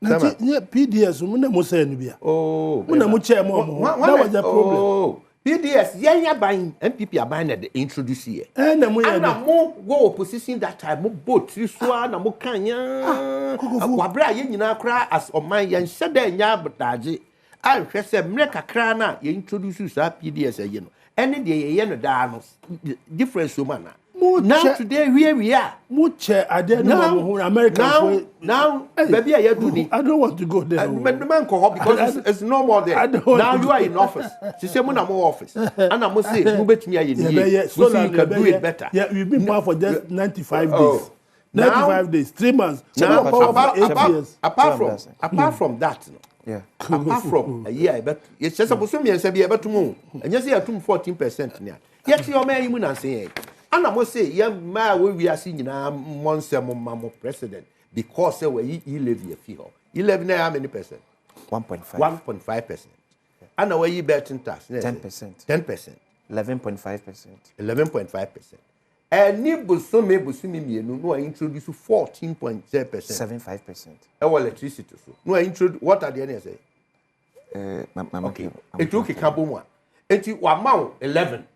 [SPEAKER 2] Yeah, PDS, we never say any.
[SPEAKER 3] Oh,
[SPEAKER 2] we never chair more. That was the problem.
[SPEAKER 3] Oh, PDS, yeah, buying MPP are buying at the introduce here.
[SPEAKER 2] And then we
[SPEAKER 3] and more go opposition that time, more boat, Triswa, and more Kanya. Wabra, you know, cry as on my young shadow, but Daji. I said, make a crana, you introduce you PDS, you know. Any day, you know, different woman. Now today here we are.
[SPEAKER 2] Much I didn't know American.
[SPEAKER 3] Now, baby, I
[SPEAKER 2] don't want to go there.
[SPEAKER 3] But the man call because it's no more there. Now you are in office. She said, "When I'm office, and I must say, you bet me, you can do it better."
[SPEAKER 2] Yeah, we've been power for just 95 days. 95 days, 3 months. Now,
[SPEAKER 3] apart from that,
[SPEAKER 1] yeah.
[SPEAKER 3] Apart from a year, but it's just supposed to be a better moon, and you see, I took 14% now. Yet your man, you will say. And I must say, young man, we are seeing now monster mamma president because we live a fee. 11 how many percent?
[SPEAKER 1] 1.5.
[SPEAKER 3] 1.5%. And away you betting tax
[SPEAKER 1] 10%.
[SPEAKER 3] 10%.
[SPEAKER 1] 11.5%.
[SPEAKER 3] 11.5%. And Nibu so maybe Busumi no introduce 14.0%.
[SPEAKER 1] 75%.
[SPEAKER 3] Our electricity. No introduce what are the others say? Okay. It took a cabo one. It you 11.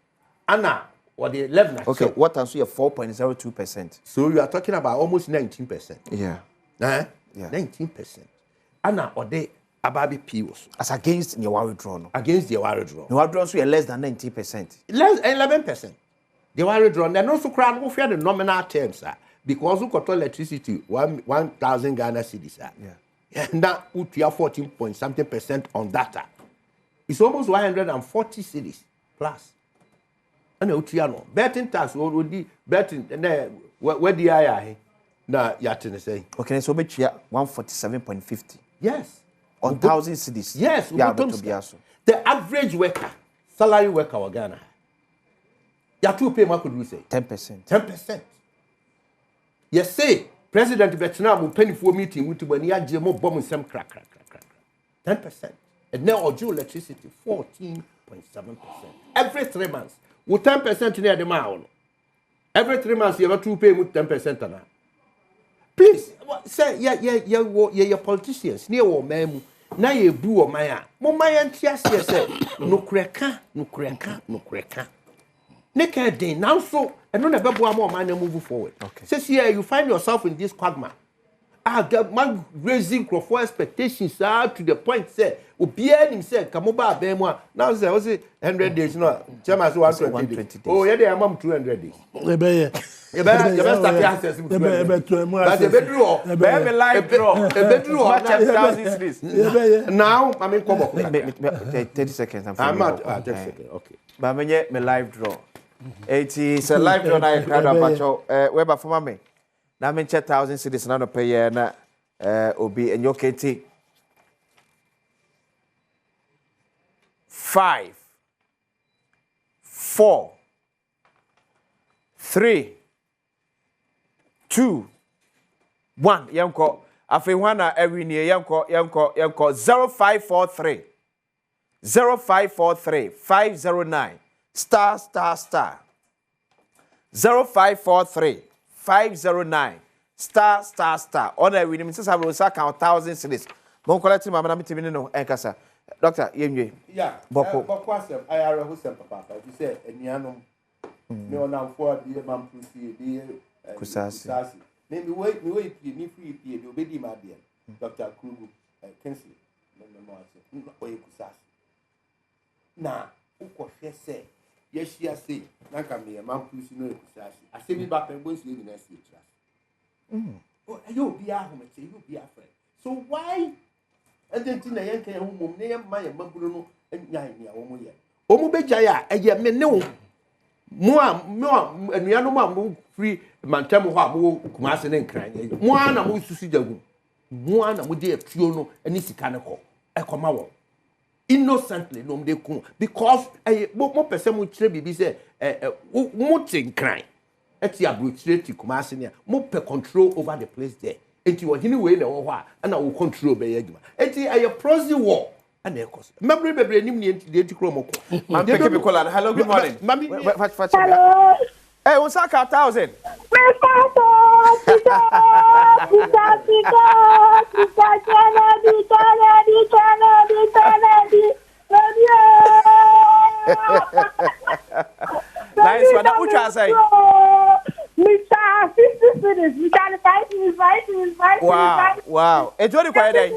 [SPEAKER 3] Anna. Or the 11.
[SPEAKER 1] Okay, what answer you 4.02%?
[SPEAKER 3] So you are talking about almost 19%.
[SPEAKER 1] Yeah.
[SPEAKER 3] Yeah.
[SPEAKER 1] 19%.
[SPEAKER 3] Anna or they Ababi Pios.
[SPEAKER 1] As against your withdrawal.
[SPEAKER 3] Against the wire draw.
[SPEAKER 1] Your withdrawal so less than 90%.
[SPEAKER 3] Less 11%. The wire draw. And also crown go for the nominal terms, because we got electricity 1,000 Ghana cedis. Yeah. And now we have 14 point something percent on data. It's almost 140 cedis plus. No, betting tax would be betting where the I na yatin say.
[SPEAKER 1] Okay, so bet you 147.50.
[SPEAKER 3] Yes.
[SPEAKER 1] On 1,000 cities.
[SPEAKER 3] Yes, the average worker, salary worker of Ghana. Ya two pay could we say?
[SPEAKER 1] 10%.
[SPEAKER 3] 10%. Yes, say President Vietnam will penny for meeting with when he had more bomb and some crack. 10%. And now our electricity 14.7%. Every 3 months. With 10% near the mile. Every 3 months, you have to pay with 10%. Please, say, yeah, politicians near or mem. Now you boo or Maya. Momaya and Tiasia said, no cracker. Nick day now so, and no never more money move forward. Okay. Says here, you find yourself in this quagmire. Man raising for expectations to the point say Obian himself come over Bemwa now say was it 100 days no chairman say 120 days. Oh yeah, they are 200 days. You better start answers but the bedroom be live draw the bedroom match 1,000 cities now I mean come up
[SPEAKER 1] 30 seconds
[SPEAKER 3] I'm not 30 seconds okay
[SPEAKER 1] but me live draw it is a live draw na crowd apacho we ba for me na me 1,000 cities na no pay year na obi enyo kenti 5 4 3 2 1 yanko afi hwana every near yanko 0543 509 star 0543 509 star on a winning since I will sack 1,000 cities. Bon collect my madam TV no enkasa. Doctor Yemwe.
[SPEAKER 3] Yeah. Bokwasem ayara hu sem papa. You say enianom. Me onam for the man proceed the
[SPEAKER 1] kusasi.
[SPEAKER 3] Maybe wait me free the obedi ma dia. Dr. Krugu Kensley. No oye kusasi. Na ukofie say yes say na ka me man proceed no kusasi. Asemi ba pe bonsu you na see trust. Oh, you be a home, you be a friend. So why? And then Tina Yank and whom name my Mabuno and Yania Omoya. Omobejaya, a year men no more, and we are no more free Mantamo, Kumasan and crying. Moana moves to see the room. Moana would dear Triono and Nisicanico, a comawo. Innocently, no, they come because a more person would be say, Mountain crying. Eti abuchire Kumasi mo per control over the place there. Eti wo hini we na wo ho a na wo control be yaduma. Eti aye proxy war and of course. Memory baby, the Chromoko.
[SPEAKER 1] Hello, good morning.
[SPEAKER 6] Hello.
[SPEAKER 1] Hey, what's that? 1,000. Nice one. What you say? Wow. It's only quite a day.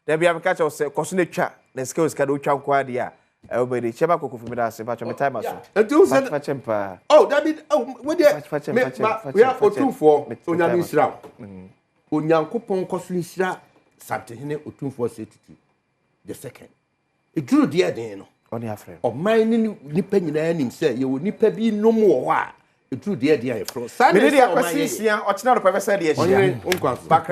[SPEAKER 1] There be a catch of Cosnecha, the skills can do chow quadia. Everybody, Cheba Coco from the Sepacha, my time.
[SPEAKER 3] Oh, that means, what we are for 2 for Unyamisra. Unyankupon Cosnisra, Santine, or 2 for city. The second. It drew the idea
[SPEAKER 1] only a friend.
[SPEAKER 3] Of mining nipping himself, you would nip be no more. It drew the idea from Sunday.
[SPEAKER 1] Or not a professor, yes, back.